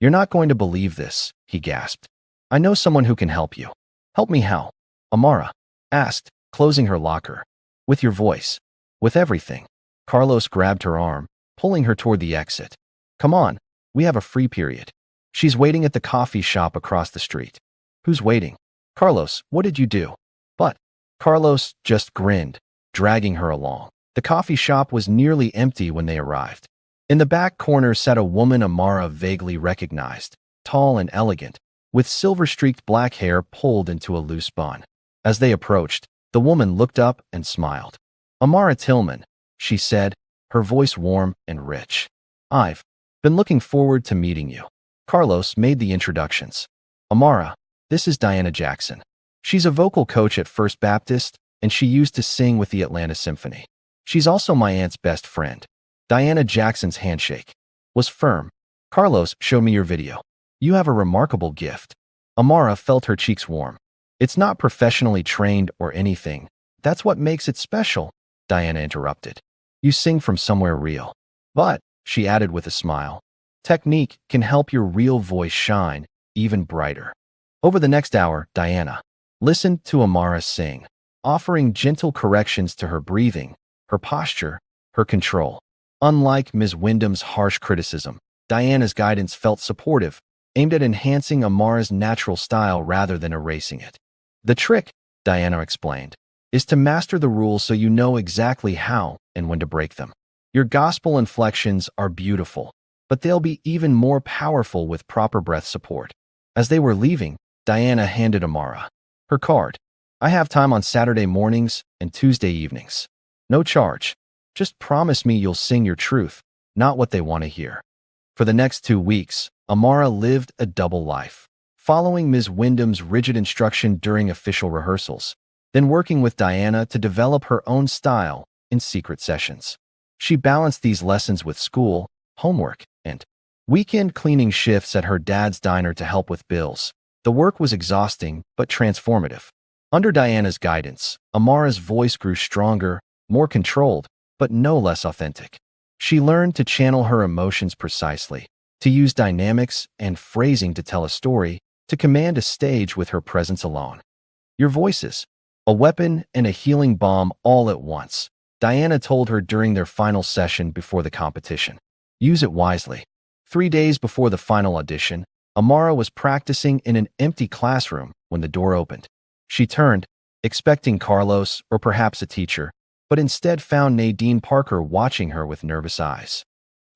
"You're not going to believe this," he gasped. "I know someone who can help you." "Help me how?" Amara asked, closing her locker. "With your voice. With everything." Carlos grabbed her arm, pulling her toward the exit. "Come on, we have a free period. She's waiting at the coffee shop across the street." "Who's waiting?" "Carlos, what did you do?" "But..." Carlos just grinned, dragging her along. The coffee shop was nearly empty when they arrived. In the back corner sat a woman Amara vaguely recognized, tall and elegant, with silver-streaked black hair pulled into a loose bun. As they approached, the woman looked up and smiled. "Amara Tillman," she said, her voice warm and rich. "I've been looking forward to meeting you." Carlos made the introductions. "Amara, this is Diana Jackson. She's a vocal coach at First Baptist, and she used to sing with the Atlanta Symphony. She's also my aunt's best friend." Diana Jackson's handshake was firm. "Carlos showed me your video. You have a remarkable gift." Amara felt her cheeks warm. "It's not professionally trained or anything. That's what makes it special," Diana interrupted. "You sing from somewhere real. But," she added with a smile, "technique can help your real voice shine even brighter." Over the next hour, Diana listened to Amara sing, offering gentle corrections to her breathing, her posture, her control. Unlike Ms. Wyndham's harsh criticism, Diana's guidance felt supportive, aimed at enhancing Amara's natural style rather than erasing it. "The trick," Diana explained, "is to master the rules so you know exactly how and when to break them. Your gospel inflections are beautiful, but they'll be even more powerful with proper breath support." As they were leaving, Diana handed Amara her card. "I have time on Saturday mornings and Tuesday evenings. No charge. Just promise me you'll sing your truth, not what they want to hear." For the next 2 weeks, Amara lived a double life, following Ms. Wyndham's rigid instruction during official rehearsals, then working with Diana to develop her own style in secret sessions. She balanced these lessons with school, homework, and weekend cleaning shifts at her dad's diner to help with bills. The work was exhausting but transformative. Under Diana's guidance, Amara's voice grew stronger, more controlled, but no less authentic. She learned to channel her emotions precisely, to use dynamics and phrasing to tell a story, to command a stage with her presence alone. "Your voice is a weapon and a healing balm all at once," Diana told her during their final session before the competition. "Use it wisely." 3 days before the final audition, Amara was practicing in an empty classroom when the door opened. She turned, expecting Carlos or perhaps a teacher, but instead found Nadine Parker watching her with nervous eyes.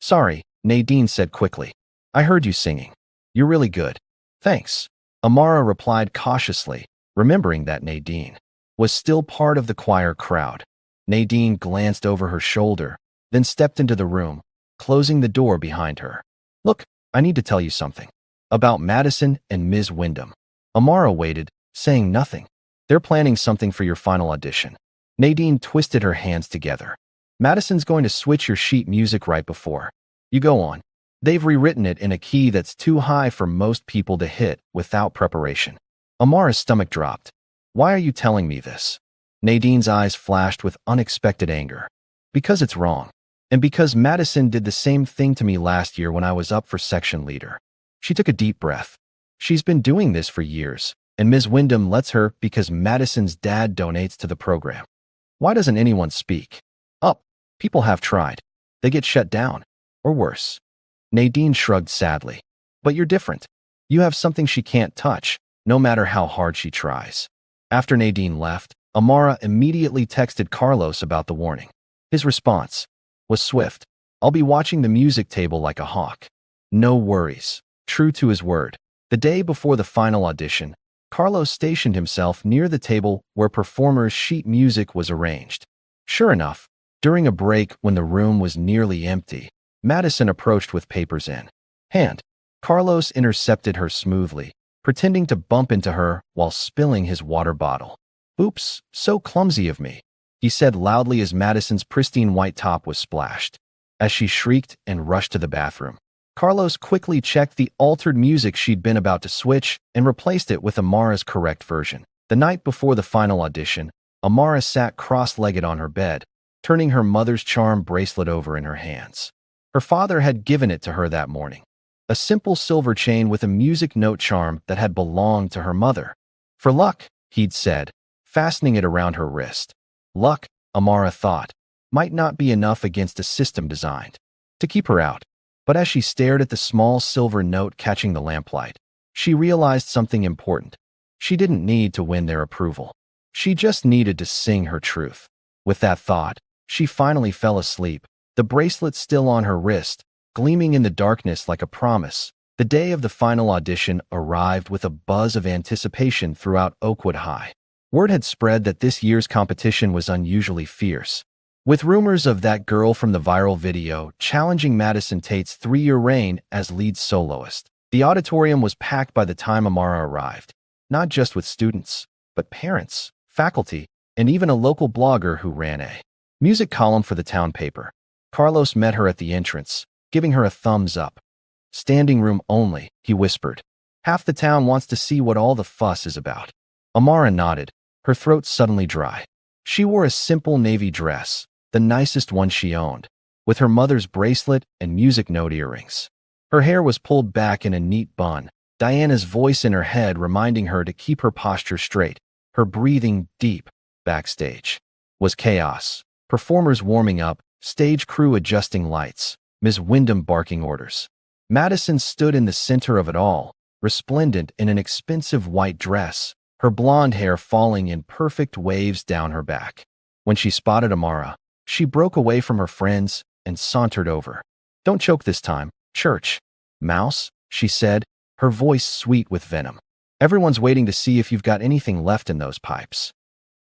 "Sorry," Nadine said quickly. "I heard you singing. You're really good." "Thanks." Amara replied cautiously, remembering that Nadine was still part of the choir crowd. Nadine glanced over her shoulder, then stepped into the room, closing the door behind her. Look, I need to tell you something. About Madison and Ms. Wyndham. Amara waited, saying nothing. They're planning something for your final audition. Nadine twisted her hands together. Madison's going to switch your sheet music right before you go on. They've rewritten it in a key that's too high for most people to hit without preparation. Amara's stomach dropped. Why are you telling me this? Nadine's eyes flashed with unexpected anger. Because it's wrong. And because Madison did the same thing to me last year when I was up for section leader. She took a deep breath. She's been doing this for years, and Ms. Wyndham lets her because Madison's dad donates to the program. Why doesn't anyone speak up? People have tried. They get shut down. Or worse. Nadine shrugged sadly. But you're different. You have something she can't touch, no matter how hard she tries. After Nadine left, Amara immediately texted Carlos about the warning. His response was swift. I'll be watching the music table like a hawk. No worries. True to his word. The day before the final audition, Carlos stationed himself near the table where performers' sheet music was arranged. Sure enough, during a break when the room was nearly empty, Madison approached with papers in hand. Carlos intercepted her smoothly, pretending to bump into her while spilling his water bottle. Oops, so clumsy of me, he said loudly as Madison's pristine white top was splashed. As she shrieked and rushed to the bathroom, Carlos quickly checked the altered music she'd been about to switch and replaced it with Amara's correct version. The night before the final audition, Amara sat cross-legged on her bed, turning her mother's charm bracelet over in her hands. Her father had given it to her that morning. A simple silver chain with a music note charm that had belonged to her mother. For luck, he'd said, fastening it around her wrist. Luck, Amara thought, might not be enough against a system designed to keep her out. But as she stared at the small silver note catching the lamplight, she realized something important. She didn't need to win their approval. She just needed to sing her truth. With that thought, she finally fell asleep, the bracelet still on her wrist, gleaming in the darkness like a promise. The day of the final audition arrived with a buzz of anticipation throughout Oakwood High. Word had spread that this year's competition was unusually fierce, with rumors of that girl from the viral video challenging Madison Tate's 3-year reign as lead soloist. The auditorium was packed by the time Amara arrived, not just with students, but parents, faculty, and even a local blogger who ran a music column for the town paper. Carlos met her at the entrance, giving her a thumbs up. Standing room only, he whispered. Half the town wants to see what all the fuss is about. Amara nodded, her throat suddenly dry. She wore a simple navy dress, the nicest one she owned, with her mother's bracelet and music note earrings. Her hair was pulled back in a neat bun, Diana's voice in her head reminding her to keep her posture straight, her breathing deep. Backstage was chaos. Performers warming up, stage crew adjusting lights, Ms. Wyndham barking orders. Madison stood in the center of it all, resplendent in an expensive white dress, her blonde hair falling in perfect waves down her back. When she spotted Amara, she broke away from her friends and sauntered over. Don't choke this time, Church. Mouse, she said, her voice sweet with venom. Everyone's waiting to see if you've got anything left in those pipes.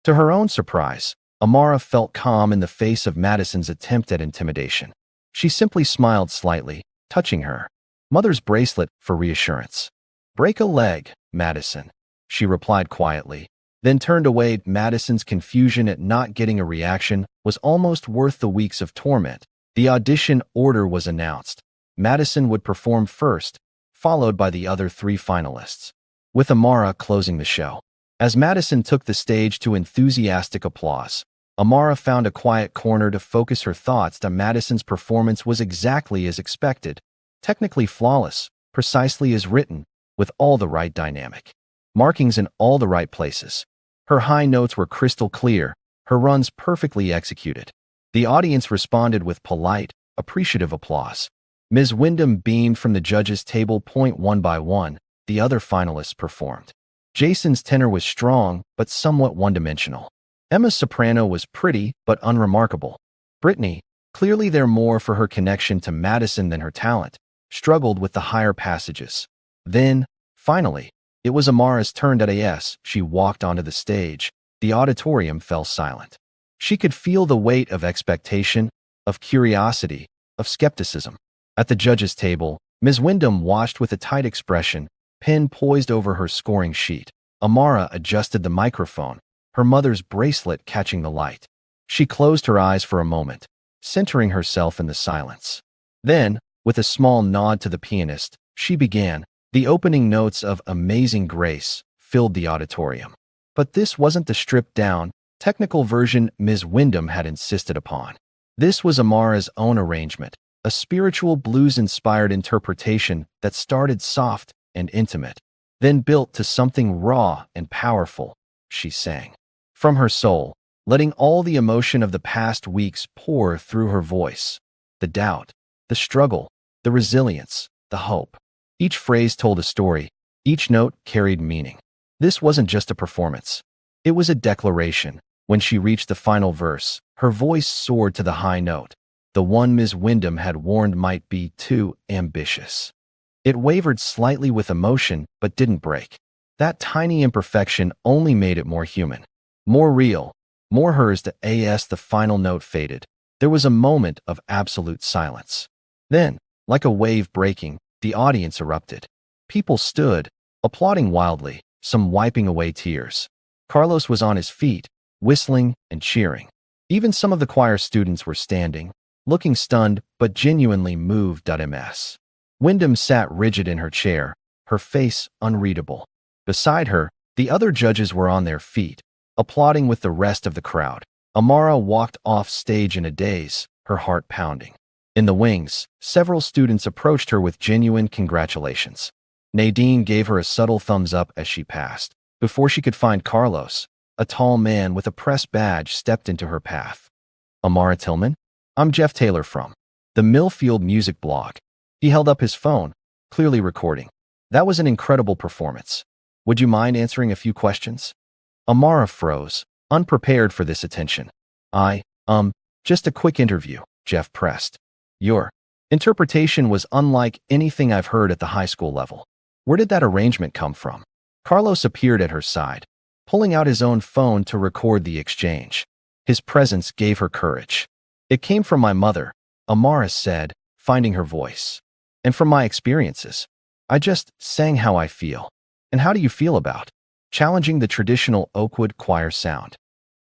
To her own surprise, Amara felt calm in the face of Madison's attempt at intimidation. She simply smiled slightly, touching her mother's bracelet for reassurance. Break a leg, Madison, she replied quietly, then turned away. Madison's confusion at not getting a reaction was almost worth the weeks of torment. The audition order was announced. Madison would perform first, followed by the other 3 finalists, with Amara closing the show. As Madison took the stage to enthusiastic applause, Amara found a quiet corner to focus her thoughts. Madison's performance was exactly as expected, technically flawless, precisely as written, with all the right dynamic markings in all the right places. Her high notes were crystal clear, her runs perfectly executed. The audience responded with polite, appreciative applause. Ms. Wyndham beamed from the judges' table. One by one, the other finalists performed. Jason's tenor was strong, but somewhat one-dimensional. Emma's soprano was pretty, but unremarkable. Brittany, clearly there more for her connection to Madison than her talent, struggled with the higher passages. Then, finally, It was Amara's turn. As she walked onto the stage, the auditorium fell silent. She could feel the weight of expectation, of curiosity, of skepticism. At the judges' table, Ms. Wyndham watched with a tight expression, pen poised over her scoring sheet. Amara adjusted the microphone, her mother's bracelet catching the light. She closed her eyes for a moment, centering herself in the silence. Then, with a small nod to the pianist, she began. The opening notes of Amazing Grace filled the auditorium. But this wasn't the stripped-down, technical version Ms. Wyndham had insisted upon. This was Amara's own arrangement, a spiritual blues-inspired interpretation that started soft and intimate, then built to something raw and powerful. She sang from her soul, letting all the emotion of the past weeks pour through her voice. The doubt, the struggle, the resilience, the hope. Each phrase told a story, each note carried meaning. This wasn't just a performance. It was a declaration. When she reached the final verse, her voice soared to the high note, the one Ms. Wyndham had warned might be too ambitious. It wavered slightly with emotion, but didn't break. That tiny imperfection only made it more human, more real, more hers. As the final note faded, there was a moment of absolute silence. Then, like a wave breaking, the audience erupted. People stood, applauding wildly, some wiping away tears. Carlos was on his feet, whistling and cheering. Even some of the choir students were standing, looking stunned but genuinely moved. Ms. Wyndham sat rigid in her chair, her face unreadable. Beside her, the other judges were on their feet, applauding with the rest of the crowd. Amara walked off stage in a daze, her heart pounding. In the wings, several students approached her with genuine congratulations. Nadine gave her a subtle thumbs up as she passed. Before she could find Carlos, a tall man with a press badge stepped into her path. Amara Tillman? I'm Jeff Taylor from the Millfield Music Blog. He held up his phone, clearly recording. That was an incredible performance. Would you mind answering a few questions? Amara froze, unprepared for this attention. Just a quick interview, Jeff pressed. Your interpretation was unlike anything I've heard at the high school level. Where did that arrangement come from? Carlos appeared at her side, pulling out his own phone to record the exchange. His presence gave her courage. It came from my mother, Amara said, finding her voice. And from my experiences. I just sang how I feel. And how do you feel about challenging the traditional Oakwood choir sound?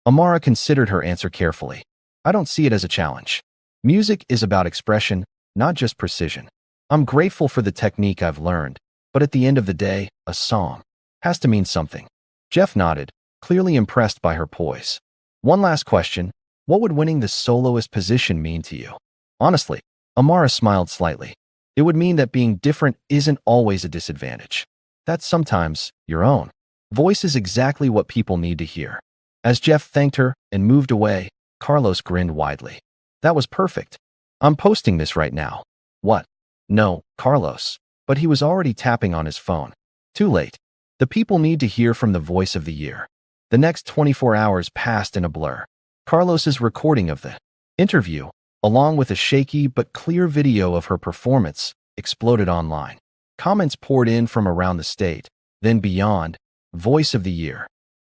Amara considered her answer carefully. I don't see it as a challenge. Music is about expression, not just precision. I'm grateful for the technique I've learned, but at the end of the day, a song has to mean something. Jeff nodded, clearly impressed by her poise. One last question. What would winning the soloist position mean to you? Honestly, Amara smiled slightly. It would mean that being different isn't always a disadvantage. That's sometimes your own voice is exactly what people need to hear. As Jeff thanked her and moved away, Carlos grinned widely. That was perfect. I'm posting this right now. What? No, Carlos. But he was already tapping on his phone. Too late. The people need to hear from the voice of the year. The next 24 hours passed in a blur. Carlos's recording of the interview, along with a shaky but clear video of her performance, exploded online. Comments poured in from around the state, then beyond. Voice of the year.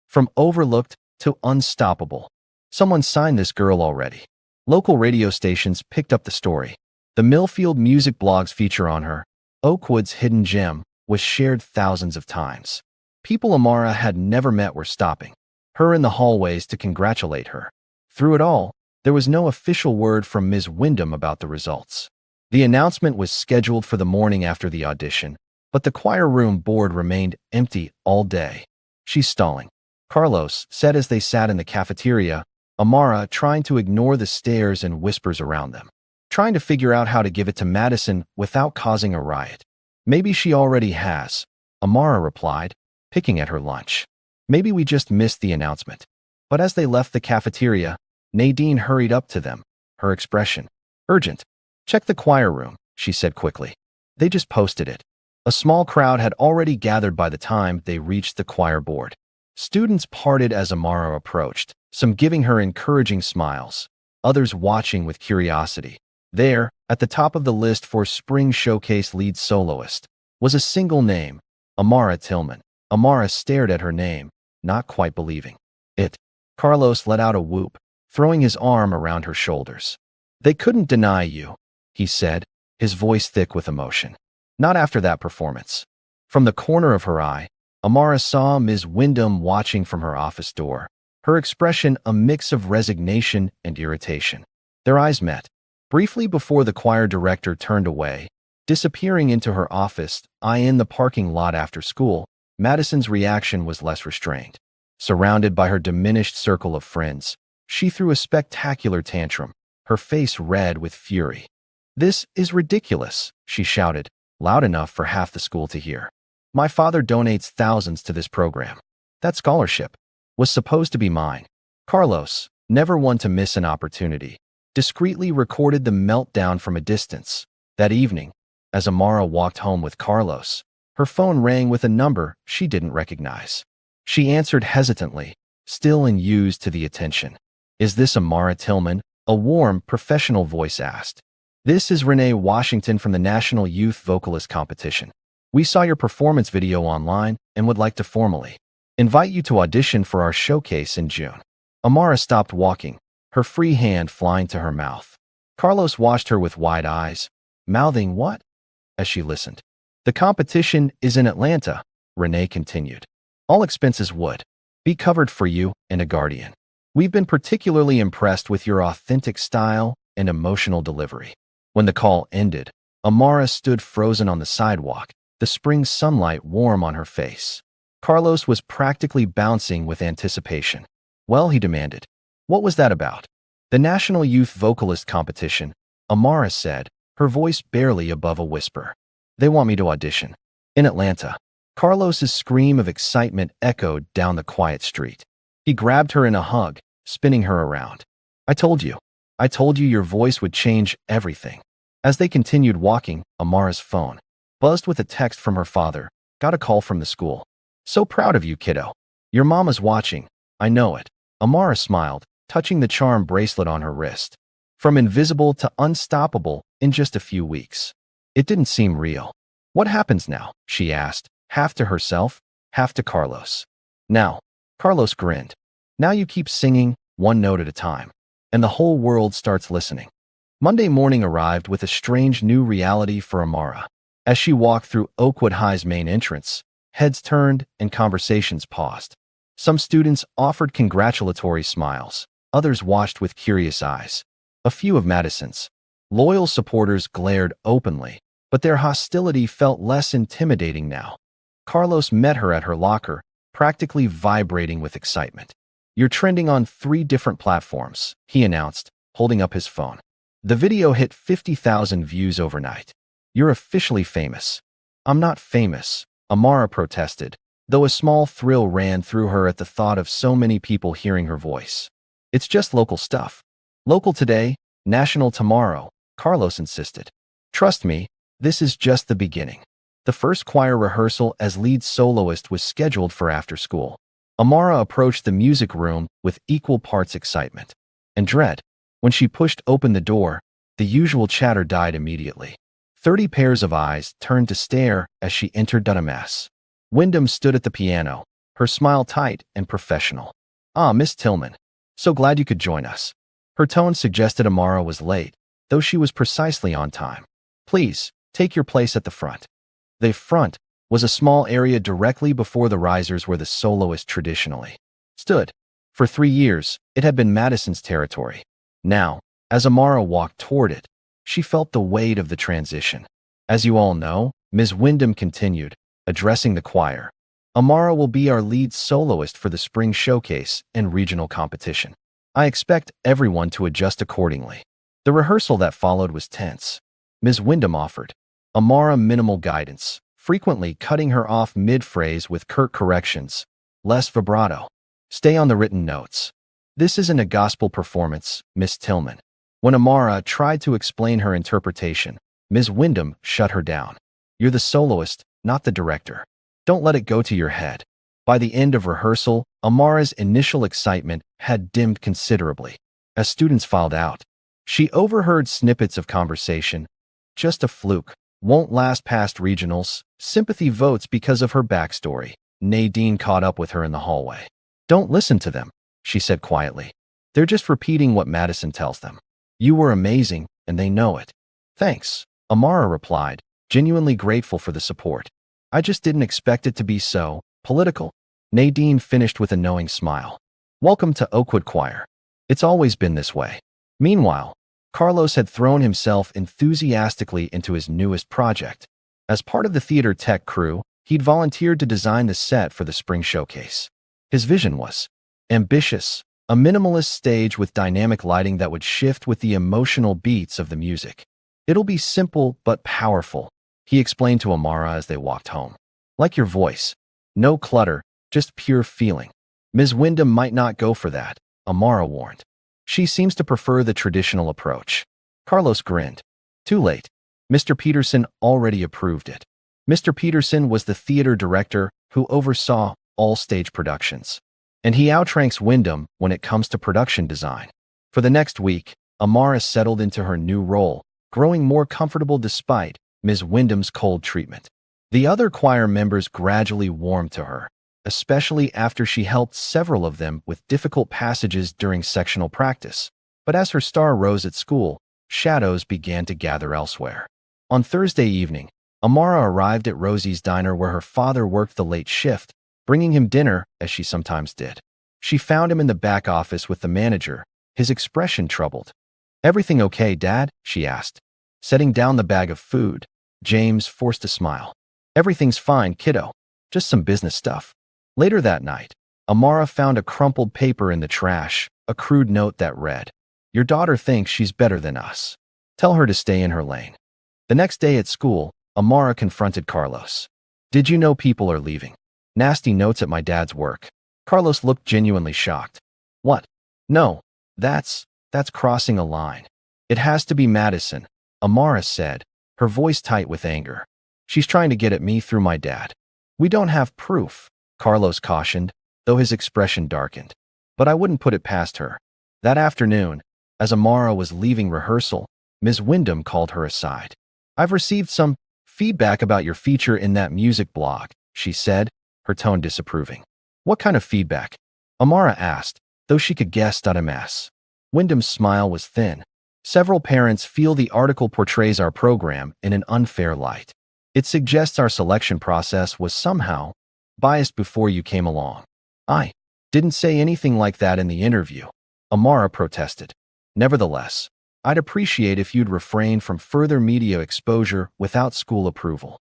From overlooked to unstoppable. Someone signed this girl already. Local radio stations picked up the story. The Millfield Music Blog's feature on her, Oakwood's hidden gem, was shared thousands of times. People Amara had never met were stopping her in the hallways to congratulate her. Through it all, there was no official word from Ms. Wyndham about the results. The announcement was scheduled for the morning after the audition, but the choir room board remained empty all day. She's stalling, Carlos said as they sat in the cafeteria, Amara trying to ignore the stares and whispers around them. Trying to figure out how to give it to Madison without causing a riot. Maybe she already has, Amara replied, picking at her lunch. Maybe we just missed the announcement. But as they left the cafeteria, Nadine hurried up to them, her expression urgent. Check the choir room, she said quickly. They just posted it. A small crowd had already gathered by the time they reached the choir board. Students parted as Amara approached, some giving her encouraging smiles, others watching with curiosity. There, at the top of the list for Spring Showcase lead soloist, was a single name, Amara Tillman. Amara stared at her name, not quite believing it. Carlos let out a whoop, throwing his arm around her shoulders. They couldn't deny you, he said, his voice thick with emotion. Not after that performance. From the corner of her eye, Amara saw Ms. Wyndham watching from her office door, her expression a mix of resignation and irritation. Their eyes met, briefly before the choir director turned away, disappearing into her office. In the parking lot after school, Madison's reaction was less restrained. Surrounded by her diminished circle of friends, she threw a spectacular tantrum, her face red with fury. "This is ridiculous," she shouted, loud enough for half the school to hear. "My father donates thousands to this program. That scholarship was supposed to be mine." Carlos, never one to miss an opportunity, discreetly recorded the meltdown from a distance. That evening, as Amara walked home with Carlos, her phone rang with a number she didn't recognize. She answered hesitantly, still unused to the attention. "Is this Amara Tillman?" a warm, professional voice asked. "This is Renee Washington from the National Youth Vocalist Competition. We saw your performance video online and would like to formally invite you to audition for our showcase in June." Amara stopped walking, her free hand flying to her mouth. Carlos watched her with wide eyes, mouthing "what?" as she listened. "The competition is in Atlanta," Renee continued. "All expenses would be covered for you and a guardian. We've been particularly impressed with your authentic style and emotional delivery." When the call ended, Amara stood frozen on the sidewalk, the spring sunlight warm on her face. Carlos was practically bouncing with anticipation. "Well," he demanded, "what was that about?" "The National Youth Vocalist Competition," Amara said, her voice barely above a whisper. "They want me to audition. In Atlanta." Carlos's scream of excitement echoed down the quiet street. He grabbed her in a hug, spinning her around. I told you your voice would change everything." As they continued walking, Amara's phone buzzed with a text from her father. "Got a call from the school. So proud of you, kiddo. Your mama's watching. I know it." Amara smiled, touching the charm bracelet on her wrist. From invisible to unstoppable in just a few weeks. It didn't seem real. "What happens now?" she asked, half to herself, half to Carlos. "Now," Carlos grinned. "Now you keep singing, one note at a time, and the whole world starts listening." Monday morning arrived with a strange new reality for Amara. As she walked through Oakwood High's main entrance, heads turned and conversations paused. Some students offered congratulatory smiles, others watched with curious eyes. A few of Madison's loyal supporters glared openly, but their hostility felt less intimidating now. Carlos met her at her locker, practically vibrating with excitement. "You're trending on 3 different platforms," he announced, holding up his phone. "The video hit 50,000 views overnight. You're officially famous." "I'm not famous," Amara protested, though a small thrill ran through her at the thought of so many people hearing her voice. "It's just local stuff. Local today, national tomorrow," Carlos insisted. "Trust me, this is just the beginning." The first choir rehearsal as lead soloist was scheduled for after school. Amara approached the music room with equal parts excitement and dread. When she pushed open the door, the usual chatter died immediately. 30 pairs of eyes turned to stare as she entered Dunamass. Wyndham stood at the piano, her smile tight and professional. "Ah, Miss Tillman. So glad you could join us." Her tone suggested Amara was late, though she was precisely on time. "Please, take your place at the front." The front was a small area directly before the risers where the soloist traditionally stood. For 3 years, it had been Madison's territory. Now, as Amara walked toward it, she felt the weight of the transition. "As you all know," Ms. Wyndham continued, addressing the choir, "Amara will be our lead soloist for the spring showcase and regional competition. I expect everyone to adjust accordingly." The rehearsal that followed was tense. Ms. Wyndham offered Amara minimal guidance, frequently cutting her off mid-phrase with curt corrections. "Less vibrato. Stay on the written notes. This isn't a gospel performance, Miss Tillman." When Amara tried to explain her interpretation, Ms. Wyndham shut her down. "You're the soloist, not the director. Don't let it go to your head." By the end of rehearsal, Amara's initial excitement had dimmed considerably. As students filed out, she overheard snippets of conversation. "Just a fluke. Won't last past regionals. Sympathy votes because of her backstory." Nadine caught up with her in the hallway. Don't listen to them, she said quietly. They're just repeating what Madison tells them. You were amazing, and they know it. Thanks, Amara replied, genuinely grateful for the support. I just didn't expect it to be so political. Nadine finished with a knowing smile. Welcome to Oakwood Choir. It's always been this way. Meanwhile, Carlos had thrown himself enthusiastically into his newest project. As part of the theater tech crew, he'd volunteered to design the set for the spring showcase. His vision was ambitious, a minimalist stage with dynamic lighting that would shift with the emotional beats of the music. It'll be simple but powerful, he explained to Amara as they walked home. Like your voice. No clutter, just pure feeling. Ms. Wyndham might not go for that, Amara warned. She seems to prefer the traditional approach. Carlos grinned. Too late. Mr. Peterson already approved it. Mr. Peterson was the theater director who oversaw all stage productions. And he outranks Wyndham when it comes to production design. For the next week, Amara settled into her new role, growing more comfortable despite Ms. Wyndham's cold treatment. The other choir members gradually warmed to her, especially after she helped several of them with difficult passages during sectional practice. But as her star rose at school, shadows began to gather elsewhere. On Thursday evening, Amara arrived at Rosie's diner where her father worked the late shift, bringing him dinner as she sometimes did. She found him in the back office with the manager, his expression troubled. Everything okay, Dad? She asked. Setting down the bag of food, James forced a smile. Everything's fine, kiddo. Just some business stuff. Later that night, Amara found a crumpled paper in the trash, a crude note that read, Your daughter thinks she's better than us. Tell her to stay in her lane. The next day at school, Amara confronted Carlos. Did you know people are leaving? Nasty notes at my dad's work. Carlos looked genuinely shocked. What? No, that's crossing a line. It has to be Madison, Amara said, her voice tight with anger. She's trying to get at me through my dad. We don't have proof, Carlos cautioned, though his expression darkened. But I wouldn't put it past her. That afternoon, as Amara was leaving rehearsal, Ms. Wyndham called her aside. I've received some feedback about your feature in that music blog, she said, her tone disapproving. What kind of feedback? Amara asked, though she could guess .ms. Wyndham's smile was thin. Several parents feel the article portrays our program in an unfair light. It suggests our selection process was somehow biased before you came along. I didn't say anything like that in the interview, Amara protested. Nevertheless, I'd appreciate if you'd refrain from further media exposure without school approval.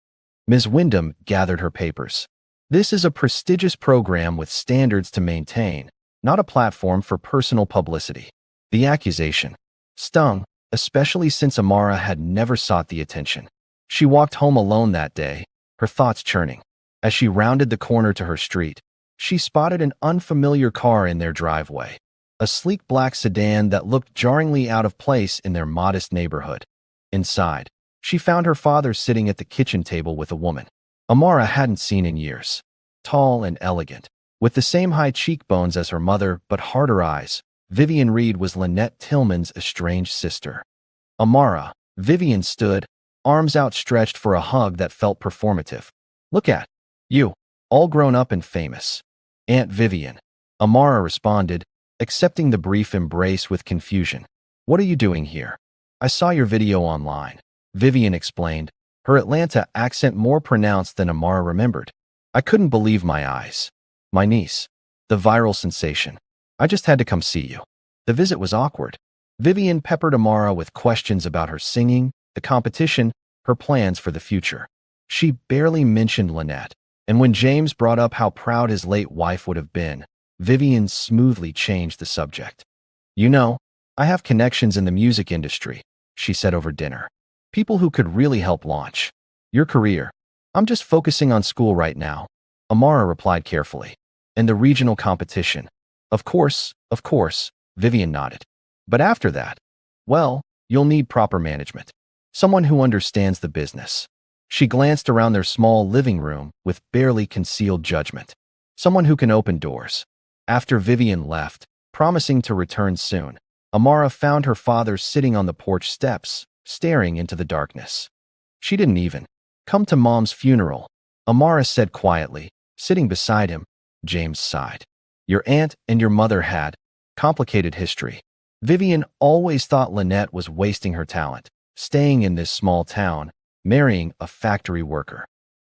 Ms. Wyndham gathered her papers. This is a prestigious program with standards to maintain, not a platform for personal publicity. The accusation stung, especially since Amara had never sought the attention. She walked home alone that day, her thoughts churning. As she rounded the corner to her street, she spotted an unfamiliar car in their driveway, a sleek black sedan that looked jarringly out of place in their modest neighborhood. Inside, she found her father sitting at the kitchen table with a woman Amara hadn't seen in years. Tall and elegant, with the same high cheekbones as her mother but harder eyes, Vivian Reed was Lynette Tillman's estranged sister. Amara, Vivian stood, arms outstretched for a hug that felt performative. Look at you, all grown up and famous. Aunt Vivian, Amara responded, accepting the brief embrace with confusion. What are you doing here? I saw your video online, Vivian explained, her Atlanta accent more pronounced than Amara remembered. I couldn't believe my eyes. My niece, the viral sensation. I just had to come see you. The visit was awkward. Vivian peppered Amara with questions about her singing, the competition, her plans for the future. She barely mentioned Lynette, and when James brought up how proud his late wife would have been, Vivian smoothly changed the subject. You know, I have connections in the music industry, she said over dinner. People who could really help launch your career. I'm just focusing on school right now, Amara replied carefully. And the regional competition. Of course, Vivian nodded. But after that, well, you'll need proper management. Someone who understands the business. She glanced around their small living room with barely concealed judgment. Someone who can open doors. After Vivian left, promising to return soon, Amara found her father sitting on the porch steps, staring into the darkness. She didn't even come to Mom's funeral, Amara said quietly, Sitting beside him, James sighed. Your aunt and your mother had complicated history. Vivian always thought Lynette was wasting her talent, staying in this small town, marrying a factory worker.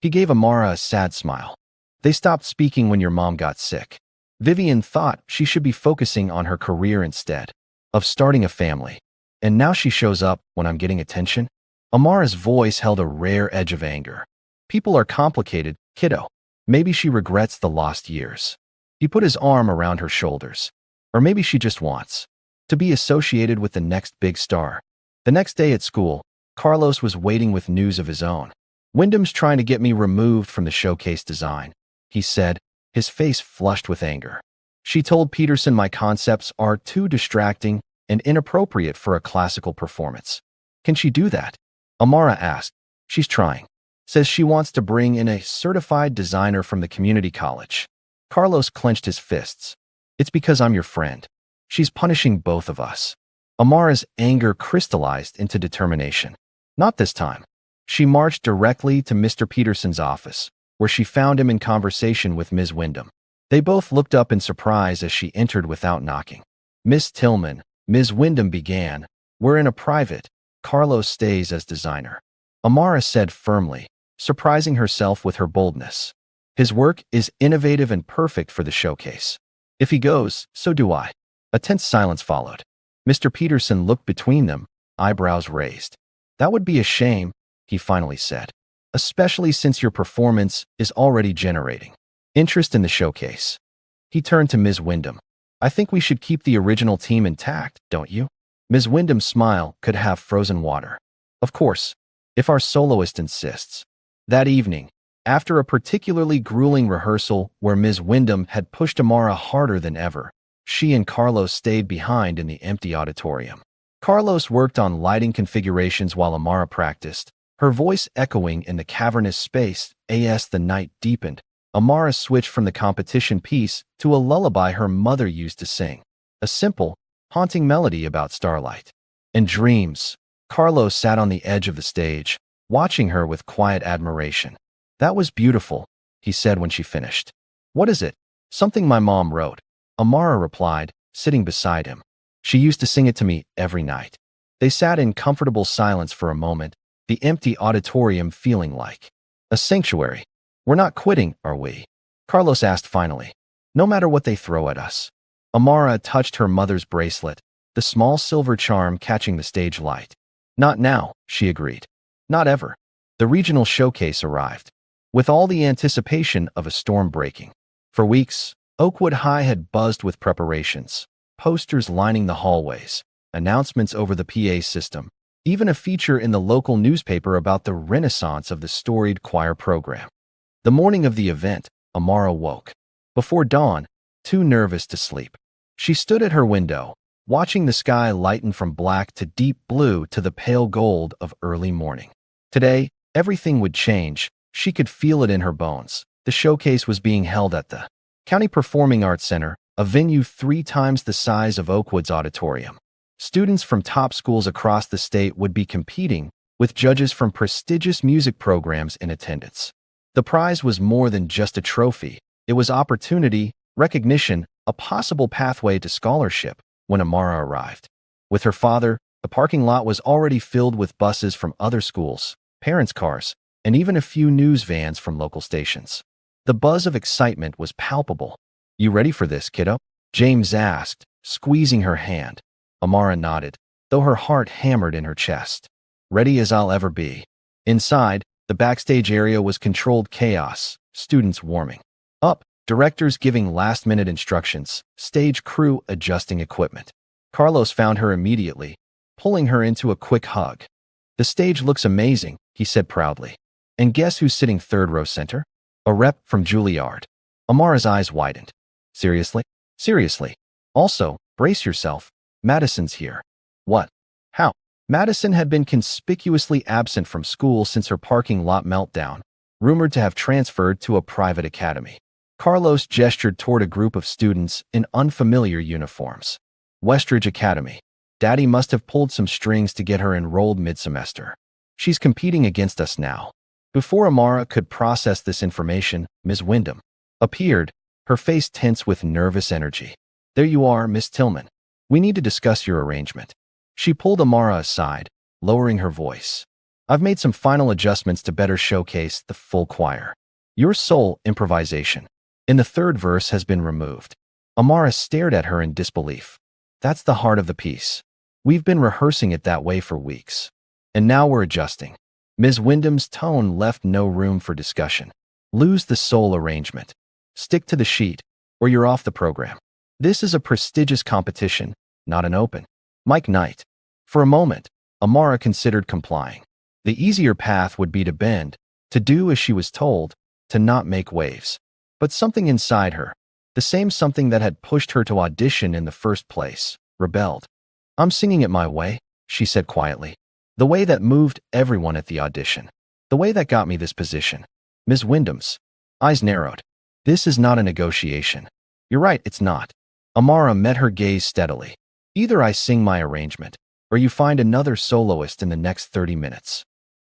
He gave Amara a sad smile. They stopped speaking when your mom got sick. Vivian thought she should be focusing on her career instead of starting a family. And now she shows up when I'm getting attention? Amara's voice held a rare edge of anger. People are complicated, kiddo. Maybe she regrets the lost years. He put his arm around her shoulders. Or maybe she just wants to be associated with the next big star. The next day at school, Carlos was waiting with news of his own. Wyndham's trying to get me removed from the showcase design, he said, his face flushed with anger. She told Peterson my concepts are too distracting and inappropriate for a classical performance. Can she do that? Amara asked. She's trying. Says she wants to bring in a certified designer from the community college. Carlos clenched his fists. It's because I'm your friend. She's punishing both of us. Amara's anger crystallized into determination. Not this time. She marched directly to Mr. Peterson's office, where she found him in conversation with Ms. Wyndham. They both looked up in surprise as she entered without knocking. Miss Tillman, Ms. Wyndham began, we're in a private. Carlos stays as designer. Amara said firmly, surprising herself with her boldness. His work is innovative and perfect for the showcase. If he goes, so do I. A tense silence followed. Mr. Peterson looked between them, eyebrows raised. That would be a shame, he finally said. Especially since your performance is already generating interest in the showcase. He turned to Ms. Wyndham. I think we should keep the original team intact, don't you? Ms. Wyndham's smile could have frozen water. Of course, if our soloist insists. That evening, after a particularly grueling rehearsal where Ms. Wyndham had pushed Amara harder than ever, she and Carlos stayed behind in the empty auditorium. Carlos worked on lighting configurations while Amara practiced, her voice echoing in the cavernous space. As the night deepened, Amara switched from the competition piece to a lullaby her mother used to sing, a simple, haunting melody about starlight and dreams. Carlos sat on the edge of the stage, watching her with quiet admiration. That was beautiful, he said when she finished. What is it? Something my mom wrote. Amara replied, sitting beside him. She used to sing it to me every night. They sat in comfortable silence for a moment, the empty auditorium feeling like a sanctuary. We're not quitting, are we? Carlos asked finally. No matter what they throw at us. Amara touched her mother's bracelet, the small silver charm catching the stage light. Not now, she agreed. Not ever. The regional showcase arrived, with all the anticipation of a storm breaking. For weeks, Oakwood High had buzzed with preparations, posters lining the hallways, announcements over the PA system, even a feature in the local newspaper about the renaissance of the storied choir program. The morning of the event, Amara woke. Before dawn, too nervous to sleep. She stood at her window, watching the sky lighten from black to deep blue to the pale gold of early morning. Today, everything would change. She could feel it in her bones. The showcase was being held at the County Performing Arts Center, a venue 3 times the size of Oakwood's auditorium. Students from top schools across the state would be competing, with judges from prestigious music programs in attendance. The prize was more than just a trophy. It was opportunity, recognition, a possible pathway to scholarship. When Amara arrived with her father, the parking lot was already filled with buses from other schools, parents' cars, and even a few news vans from local stations. The buzz of excitement was palpable. You ready for this, kiddo? James asked, squeezing her hand. Amara nodded, though her heart hammered in her chest. Ready as I'll ever be. Inside, the backstage area was controlled chaos, students warming up, directors giving last-minute instructions, stage crew adjusting equipment. Carlos found her immediately, pulling her into a quick hug. The stage looks amazing, he said proudly. And guess who's sitting third row center? A rep from Juilliard. Amara's eyes widened. Seriously? Seriously. Also, brace yourself. Madison's here. What? How? Madison had been conspicuously absent from school since her parking lot meltdown, rumored to have transferred to a private academy. Carlos gestured toward a group of students in unfamiliar uniforms. Westridge Academy. Daddy must have pulled some strings to get her enrolled mid-semester. She's competing against us now. Before Amara could process this information, Ms. Wyndham appeared, her face tense with nervous energy. "There you are, Miss Tillman. We need to discuss your arrangement." She pulled Amara aside, lowering her voice. "I've made some final adjustments to better showcase the full choir. Your sole improvisation in the third verse has been removed." Amara stared at her in disbelief. "That's the heart of the piece. We've been rehearsing it that way for weeks. And now we're adjusting." Ms. Wyndham's tone left no room for discussion. "Lose the sole arrangement. Stick to the sheet, or you're off the program. This is a prestigious competition, not an open mic night." For a moment, Amara considered complying. The easier path would be to bend, to do as she was told, to not make waves. But something inside her, the same something that had pushed her to audition in the first place, rebelled. "I'm singing it my way," she said quietly. "The way that moved everyone at the audition. The way that got me this position." Ms. Wyndham's eyes narrowed. "This is not a negotiation." "You're right, it's not." Amara met her gaze steadily. "Either I sing my arrangement, or you find another soloist in the next 30 minutes.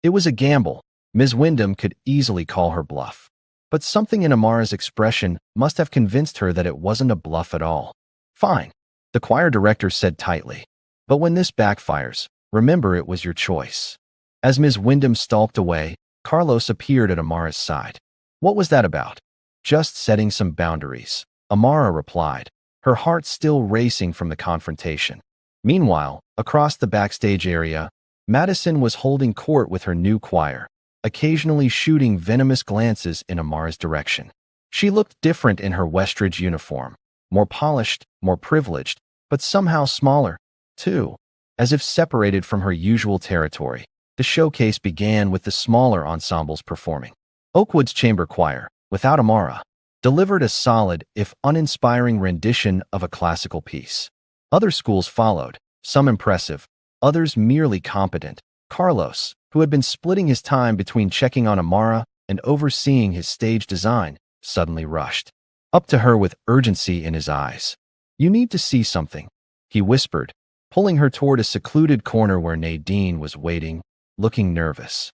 It was a gamble. Ms. Wyndham could easily call her bluff. But something in Amara's expression must have convinced her that it wasn't a bluff at all. "Fine," the choir director said tightly. "But when this backfires, remember it was your choice." As Ms. Wyndham stalked away, Carlos appeared at Amara's side. "What was that about?" "Just setting some boundaries," Amara replied, her heart still racing from the confrontation. Meanwhile, across the backstage area, Madison was holding court with her new choir, occasionally shooting venomous glances in Amara's direction. She looked different in her Westridge uniform, more polished, more privileged, but somehow smaller, too. As if separated from her usual territory, the showcase began with the smaller ensembles performing. Oakwood's chamber choir, without Amara, delivered a solid, if uninspiring rendition of a classical piece. Other schools followed, some impressive, others merely competent. Carlos, who had been splitting his time between checking on Amara and overseeing his stage design, suddenly rushed up to her with urgency in his eyes. "You need to see something," he whispered, pulling her toward a secluded corner where Nadine was waiting, looking nervous.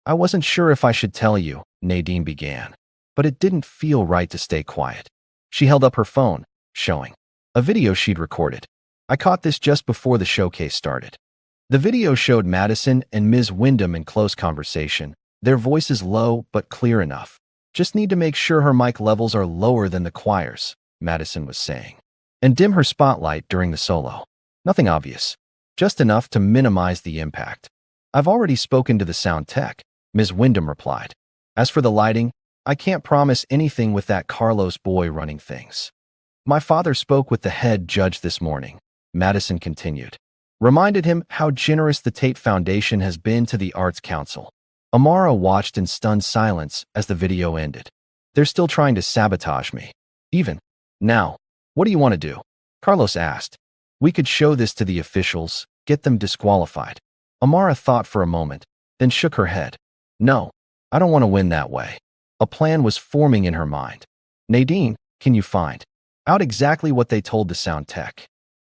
"I wasn't sure if I should tell you," Nadine began, but it didn't feel right to stay quiet. She held up her phone, showing a video she'd recorded. "I caught this just before the showcase started." The video showed Madison and Ms. Wyndham in close conversation, their voices low but clear enough. "Just need to make sure her mic levels are lower than the choir's," Madison was saying. "And dim her spotlight during the solo. Nothing obvious, just enough to minimize the impact." "I've already spoken to the sound tech," Ms. Wyndham replied. "As for the lighting, I can't promise anything with that Carlos boy running things." "My father spoke with the head judge this morning," Madison continued. "Reminded him how generous the Tate Foundation has been to the Arts Council." Amara watched in stunned silence as the video ended. "They're still trying to sabotage me. Even now, what do you want to do?" Carlos asked. "We could show this to the officials, get them disqualified." Amara thought for a moment, then shook her head. "No, I don't want to win that way." A plan was forming in her mind. "Nadine, can you find out exactly what they told the sound tech?"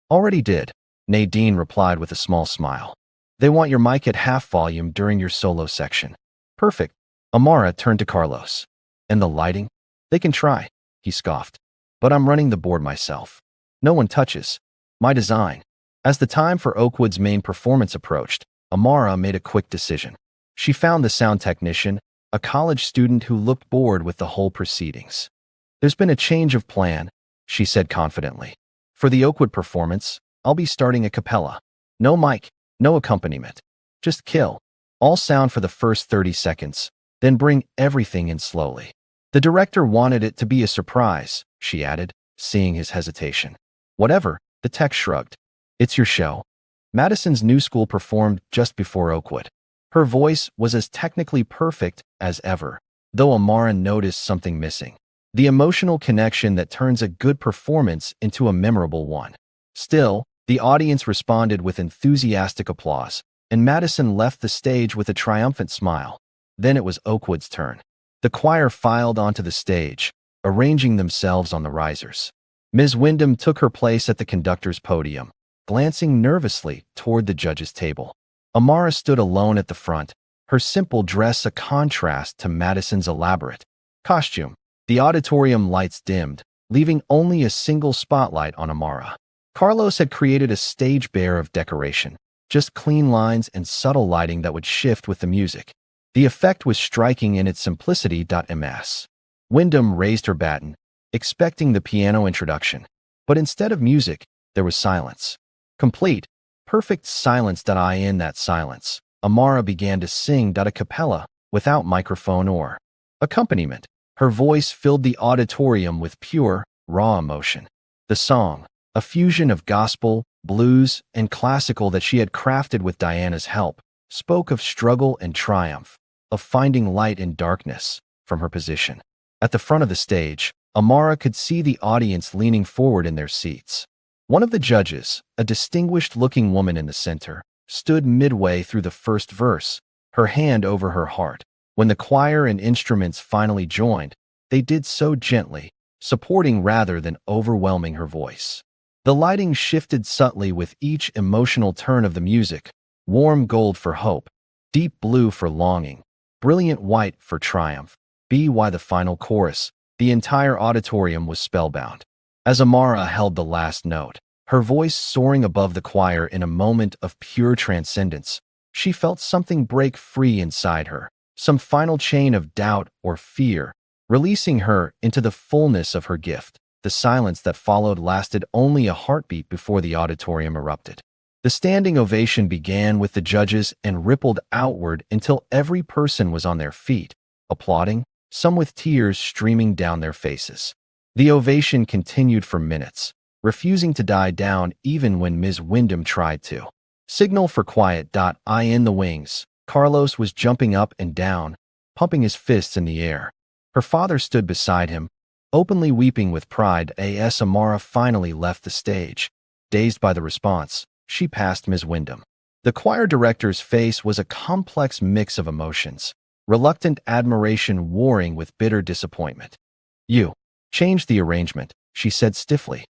"Already did," Nadine replied with a small smile. "They want your mic at half volume during your solo section." "Perfect." Amara turned to Carlos. "And the lighting?" "They can try," he scoffed. "But I'm running the board myself. No one touches my design." As the time for Oakwood's main performance approached, Amara made a quick decision. She found the sound technician, a college student who looked bored with the whole proceedings. "There's been a change of plan," she said confidently. "For the Oakwood performance, I'll be starting a cappella. No mic, no accompaniment. Just kill all sound for the first 30 seconds, then bring everything in slowly." "The director wanted it to be a surprise," she added, seeing his hesitation. "Whatever," the tech shrugged. "It's your show." Madison's new school performed just before Oakwood. Her voice was as technically perfect as ever, though Amara noticed something missing. The emotional connection that turns a good performance into a memorable one. Still, the audience responded with enthusiastic applause, and Madison left the stage with a triumphant smile. Then it was Oakwood's turn. The choir filed onto the stage, arranging themselves on the risers. Ms. Wyndham took her place at the conductor's podium, glancing nervously toward the judge's table. Amara stood alone at the front, her simple dress a contrast to Madison's elaborate costume. The auditorium lights dimmed, leaving only a single spotlight on Amara. Carlos had created a stage bare of decoration, just clean lines and subtle lighting that would shift with the music. The effect was striking in its simplicity. Ms. Wyndham raised her baton, expecting the piano introduction. But instead of music, there was silence. Complete, perfect silence. In that silence, Amara began to sing a cappella, without microphone or accompaniment. Her voice filled the auditorium with pure, raw emotion. The song, a fusion of gospel, blues, and classical that she had crafted with Diana's help, spoke of struggle and triumph, of finding light in darkness. From her position at the front of the stage, Amara could see the audience leaning forward in their seats. One of the judges, a distinguished-looking woman in the center, stood midway through the first verse, her hand over her heart. When the choir and instruments finally joined, they did so gently, supporting rather than overwhelming her voice. The lighting shifted subtly with each emotional turn of the music: warm gold for hope, deep blue for longing, brilliant white for triumph. By the final chorus, the entire auditorium was spellbound. As Amara held the last note, her voice soaring above the choir in a moment of pure transcendence, she felt something break free inside her, some final chain of doubt or fear, releasing her into the fullness of her gift. The silence that followed lasted only a heartbeat before the auditorium erupted. The standing ovation began with the judges and rippled outward until every person was on their feet, applauding, some with tears streaming down their faces. The ovation continued for minutes, refusing to die down even when Ms. Wyndham tried to signal for quiet. In the wings, Carlos was jumping up and down, pumping his fists in the air. Her father stood beside him, openly weeping with pride. As Amara finally left the stage, dazed by the response, she passed Ms. Wyndham. The choir director's face was a complex mix of emotions, reluctant admiration warring with bitter disappointment. "You changed the arrangement," she said stiffly.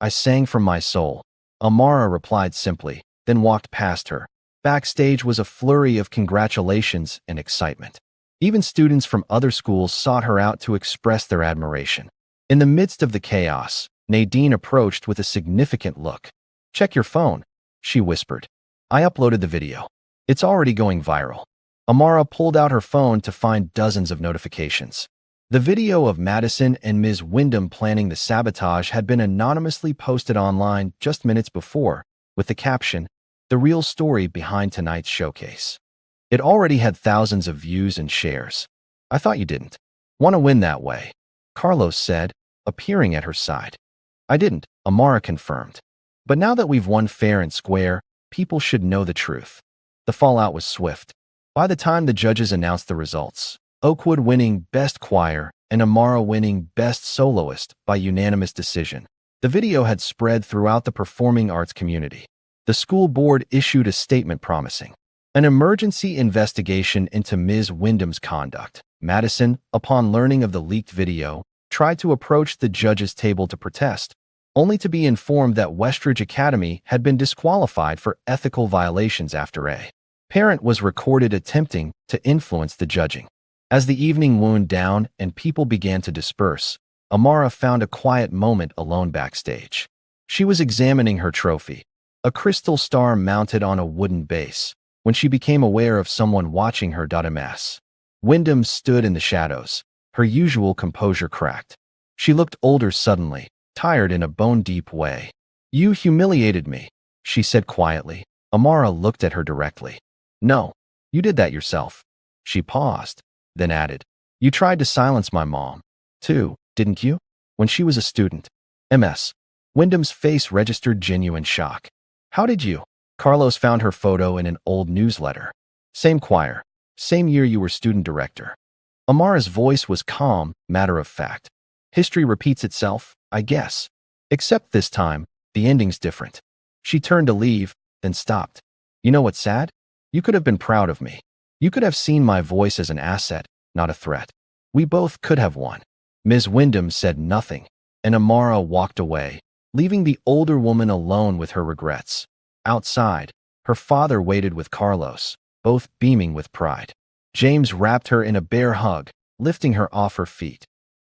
"I sang from my soul," Amara replied simply, then walked past her. Backstage was a flurry of congratulations and excitement. Even students from other schools sought her out to express their admiration. In the midst of the chaos, Nadine approached with a significant look. "Check your phone," she whispered. "I uploaded the video. It's already going viral." Amara pulled out her phone to find dozens of notifications. The video of Madison and Ms. Wyndham planning the sabotage had been anonymously posted online just minutes before, with the caption, "The real story behind tonight's showcase." It already had thousands of views and shares. "I thought you didn't want to win that way," Carlos said, appearing at her side. "I didn't," Amara confirmed. "But now that we've won fair and square, people should know the truth." The fallout was swift. By the time the judges announced the results, Oakwood winning Best Choir and Amara winning Best Soloist by unanimous decision, the video had spread throughout the performing arts community. The school board issued a statement promising an emergency investigation into Ms. Wyndham's conduct. Madison, upon learning of the leaked video, tried to approach the judges' table to protest, only to be informed that Westridge Academy had been disqualified for ethical violations after a parent was recorded attempting to influence the judging. As the evening wound down and people began to disperse, Amara found a quiet moment alone backstage. She was examining her trophy, a crystal star mounted on a wooden base, when she became aware of someone watching her. Ms. Wyndham stood in the shadows, her usual composure cracked. She looked older suddenly, tired in a bone-deep way. "You humiliated me," she said quietly. Amara looked at her directly. "No, you did that yourself." She paused, then added, "You tried to silence my mom, too, didn't you? When she was a student." Ms. Wyndham's face registered genuine shock. "How did you?" Carlos found her photo in an old newsletter. "Same choir, same year you were student director." Amara's voice was calm, matter of fact. "History repeats itself, I guess. Except this time, the ending's different." She turned to leave, then stopped. "You know what's sad? You could have been proud of me. You could have seen my voice as an asset, not a threat. We both could have won." Ms. Wyndham said nothing, and Amara walked away, leaving the older woman alone with her regrets. Outside, her father waited with Carlos, both beaming with pride. James wrapped her in a bear hug, lifting her off her feet.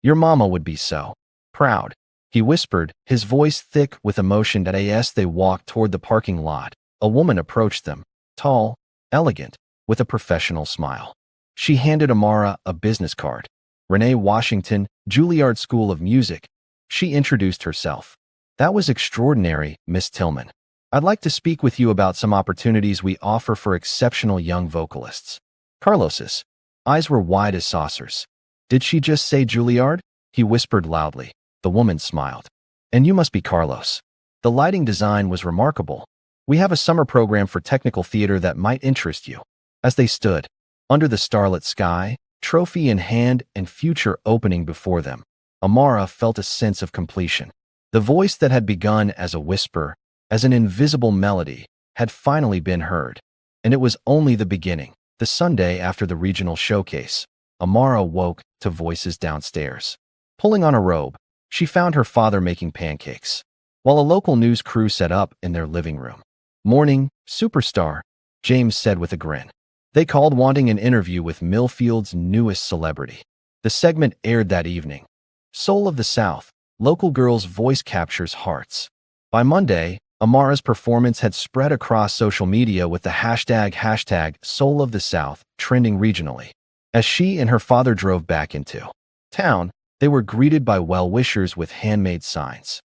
Your mama would be so proud. He whispered, his voice thick with emotion. As they walked toward the parking lot, a woman approached them, tall, elegant, with a professional smile. She handed Amara a business card. Renee Washington, Juilliard School of Music. She introduced herself. That was extraordinary, Miss Tillman. I'd like to speak with you about some opportunities we offer for exceptional young vocalists. Carlos's eyes were wide as saucers. Did she just say Juilliard? He whispered loudly. The woman smiled. And you must be Carlos. The lighting design was remarkable. We have a summer program for technical theater that might interest you. As they stood, under the starlit sky, trophy in hand and future opening before them, Amara felt a sense of completion. The voice that had begun as a whisper, as an invisible melody, had finally been heard. And it was only the beginning. The Sunday after the regional showcase, Amara woke to voices downstairs. Pulling on a robe, she found her father making pancakes, while a local news crew set up in their living room. Morning, superstar, James said with a grin. They called wanting an interview with Millfield's newest celebrity. The segment aired that evening. Soul of the South, local girl's voice captures hearts. By Monday, Amara's performance had spread across social media with the hashtag Soul of the South trending regionally. As she and her father drove back into town, they were greeted by well-wishers with handmade signs.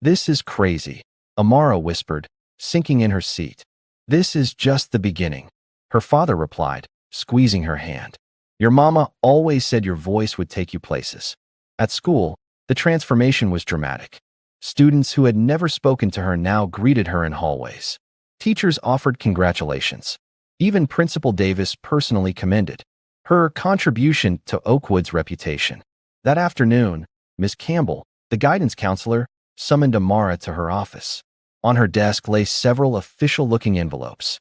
This is crazy, Amara whispered, sinking in her seat. This is just the beginning. Her father replied, squeezing her hand. Your mama always said your voice would take you places. At school, the transformation was dramatic. Students who had never spoken to her now greeted her in hallways. Teachers offered congratulations. Even Principal Davis personally commended her contribution to Oakwood's reputation. That afternoon, Ms. Campbell, the guidance counselor, summoned Amara to her office. On her desk lay several official-looking envelopes.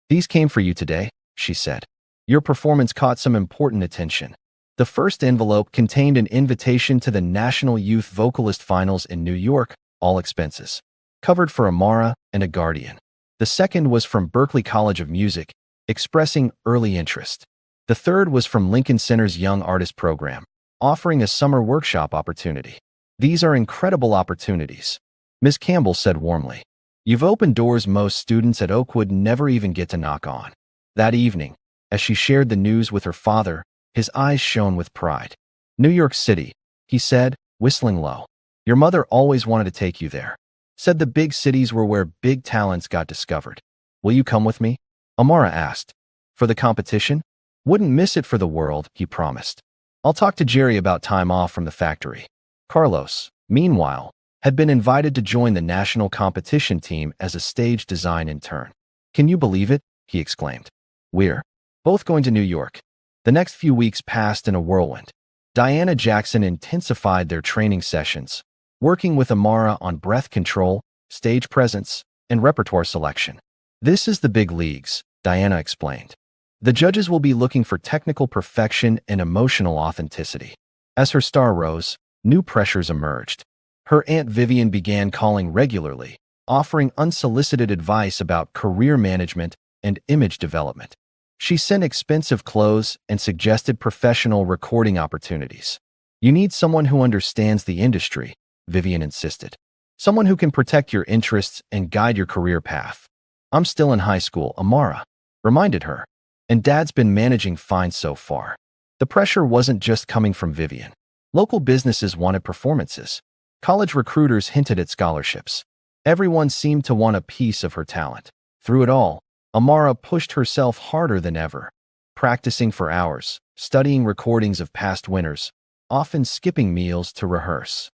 These came for you today, she said. Your performance caught some important attention. The first envelope contained an invitation to the National Youth Vocalist Finals in New York, all expenses covered, for Amara and a guardian. The second was from Berklee College of Music, expressing early interest. The third was from Lincoln Center's Young Artist Program, offering a summer workshop opportunity. These are incredible opportunities, Ms. Campbell said warmly. You've opened doors most students at Oakwood never even get to knock on. That evening, as she shared the news with her father, his eyes shone with pride. New York City, he said, whistling low. Your mother always wanted to take you there. Said the big cities were where big talents got discovered. Will you come with me? Amara asked. For the competition? Wouldn't miss it for the world, he promised. I'll talk to Jerry about time off from the factory. Carlos, meanwhile, had been invited to join the national competition team as a stage design intern. Can you believe it? He exclaimed. We're both going to New York. The next few weeks passed in a whirlwind. Diana Jackson intensified their training sessions, working with Amara on breath control, stage presence, and repertoire selection. This is the big leagues, Diana explained. The judges will be looking for technical perfection and emotional authenticity. As her star rose, new pressures emerged. Her Aunt Vivian began calling regularly, offering unsolicited advice about career management and image development. She sent expensive clothes and suggested professional recording opportunities. You need someone who understands the industry, Vivian insisted. Someone who can protect your interests and guide your career path. I'm still in high school, Amara reminded her. And Dad's been managing fine so far. The pressure wasn't just coming from Vivian. Local businesses wanted performances. College recruiters hinted at scholarships. Everyone seemed to want a piece of her talent. Through it all, Amara pushed herself harder than ever, practicing for hours, studying recordings of past winners, often skipping meals to rehearse.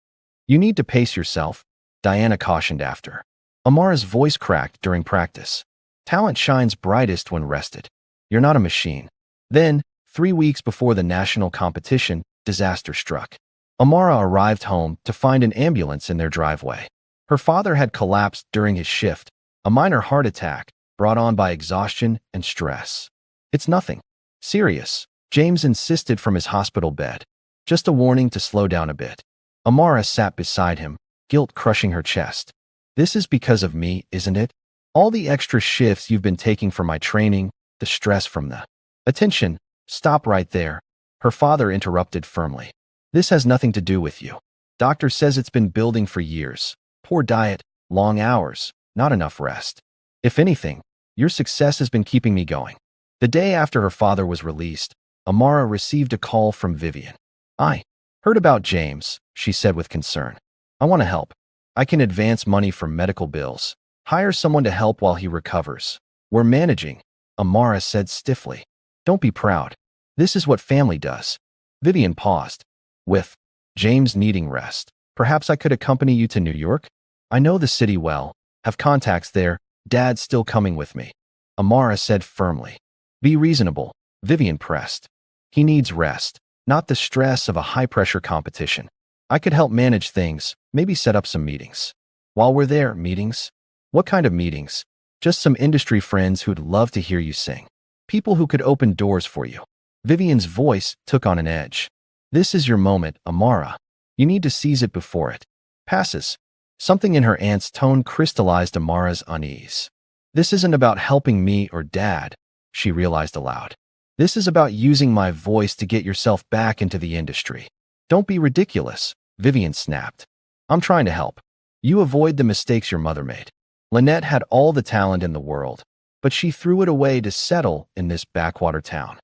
You need to pace yourself, Diana cautioned after. Amara's voice cracked during practice. Talent shines brightest when rested. You're not a machine. Then, 3 weeks before the national competition, disaster struck. Amara arrived home to find an ambulance in their driveway. Her father had collapsed during his shift, a minor heart attack brought on by exhaustion and stress. It's nothing serious, James insisted from his hospital bed. Just a warning to slow down a bit. Amara sat beside him, guilt crushing her chest. This is because of me, isn't it? All the extra shifts you've been taking for my training, the stress from the attention. Stop right there, her father interrupted firmly. This has nothing to do with you. Doctor says it's been building for years. Poor diet, long hours, not enough rest. If anything, your success has been keeping me going. The day after her father was released, Amara received a call from Vivian. I heard about James, she said with concern. I want to help. I can advance money for medical bills. Hire someone to help while he recovers. We're managing, Amara said stiffly. Don't be proud. This is what family does. Vivian paused. With James needing rest, perhaps I could accompany you to New York? I know the city well, have contacts there. Dad's still coming with me, Amara said firmly. Be reasonable, Vivian pressed. He needs rest, not the stress of a high-pressure competition. I could help manage things, maybe set up some meetings. While we're there, meetings? What kind of meetings? Just some industry friends who'd love to hear you sing. People who could open doors for you. Vivian's voice took on an edge. This is your moment, Amara. You need to seize it before it passes. Something in her aunt's tone crystallized Amara's unease. This isn't about helping me or Dad, she realized aloud. This is about using my voice to get yourself back into the industry. Don't be ridiculous, Vivian snapped. I'm trying to help. You avoid the mistakes your mother made. Lynette had all the talent in the world, but she threw it away to settle in this backwater town.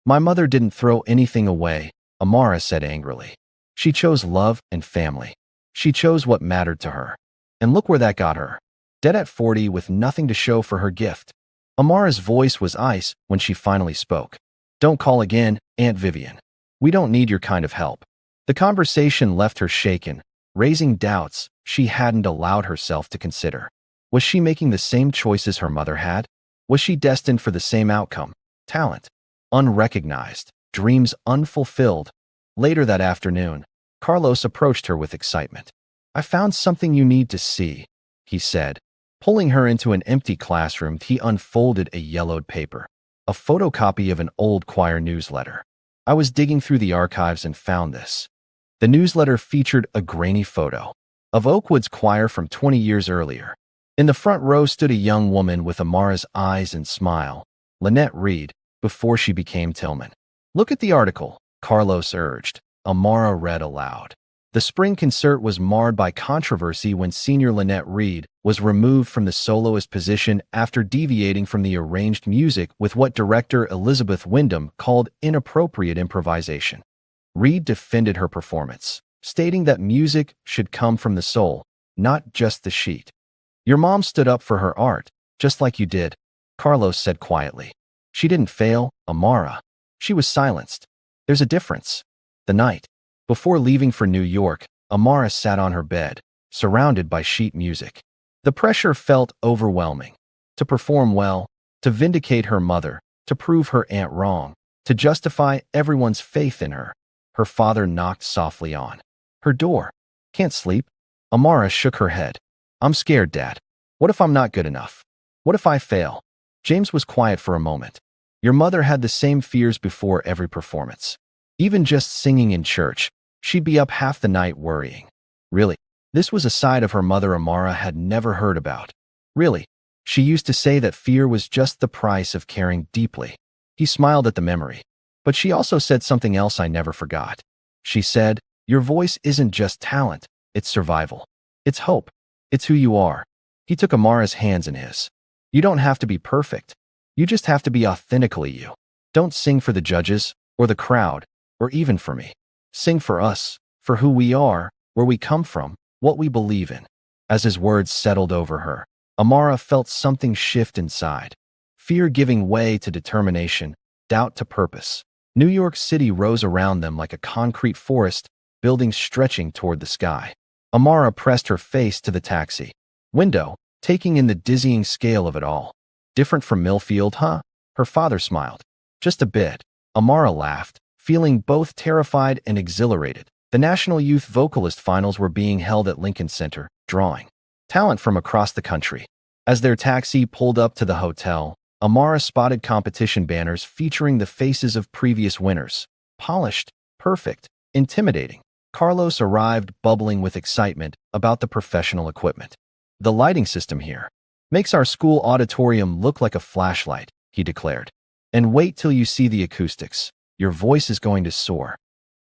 My mother didn't throw anything away, Amara said angrily. She chose love and family. She chose what mattered to her. And look where that got her. Dead at 40 with nothing to show for her gift. Amara's voice was ice when she finally spoke. Don't call again, Aunt Vivian. We don't need your kind of help. The conversation left her shaken, raising doubts she hadn't allowed herself to consider. Was she making the same choices her mother had? Was she destined for the same outcome? Talent unrecognized, dreams unfulfilled. Later that afternoon, Carlos approached her with excitement. I found something you need to see, he said. Pulling her into an empty classroom, he unfolded a yellowed paper, a photocopy of an old choir newsletter. I was digging through the archives and found this. The newsletter featured a grainy photo of Oakwood's choir from 20 years earlier. In the front row stood a young woman with Amara's eyes and smile, Lynette Reed, before she became Tillman. Look at the article, Carlos urged. Amara read aloud. The spring concert was marred by controversy when senior Lynette Reed was removed from the soloist position after deviating from the arranged music with what director Elizabeth Wyndham called inappropriate improvisation. Reed defended her performance, stating that music should come from the soul, not just the sheet. Your mom stood up for her art, just like you did, Carlos said quietly. She didn't fail, Amara. She was silenced. There's a difference. The night before leaving for New York, Amara sat on her bed, surrounded by sheet music. The pressure felt overwhelming. To perform well, to vindicate her mother, to prove her aunt wrong, to justify everyone's faith in her. Her father knocked softly on her door. Can't sleep? Amara shook her head. I'm scared, Dad. What if I'm not good enough? What if I fail? James was quiet for a moment. Your mother had the same fears before every performance. Even just singing in church, she'd be up half the night worrying. Really? This was a side of her mother Amara had never heard about. Really? She used to say that fear was just the price of caring deeply. He smiled at the memory. But she also said something else I never forgot. She said, your voice isn't just talent, it's survival. It's hope. It's who you are. He took Amara's hands in his. You don't have to be perfect. You just have to be authentically you. Don't sing for the judges, or the crowd, or even for me. Sing for us, for who we are, where we come from, what we believe in. As his words settled over her, Amara felt something shift inside. Fear giving way to determination, doubt to purpose. New York City rose around them like a concrete forest, buildings stretching toward the sky. Amara pressed her face to the taxi window, taking in the dizzying scale of it all. Different from Millfield, huh? Her father smiled. Just a bit. Amara laughed, feeling both terrified and exhilarated. The National Youth Vocalist Finals were being held at Lincoln Center, drawing talent from across the country. As their taxi pulled up to the hotel, Amara spotted competition banners featuring the faces of previous winners. Polished, perfect, intimidating. Carlos arrived bubbling with excitement about the professional equipment. The lighting system here makes our school auditorium look like a flashlight, he declared. And wait till you see the acoustics. Your voice is going to soar.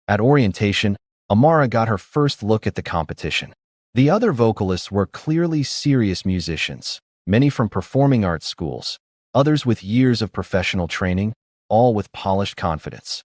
At orientation, Amara got her first look at the competition. The other vocalists were clearly serious musicians, many from performing arts schools, others with years of professional training, all with polished confidence.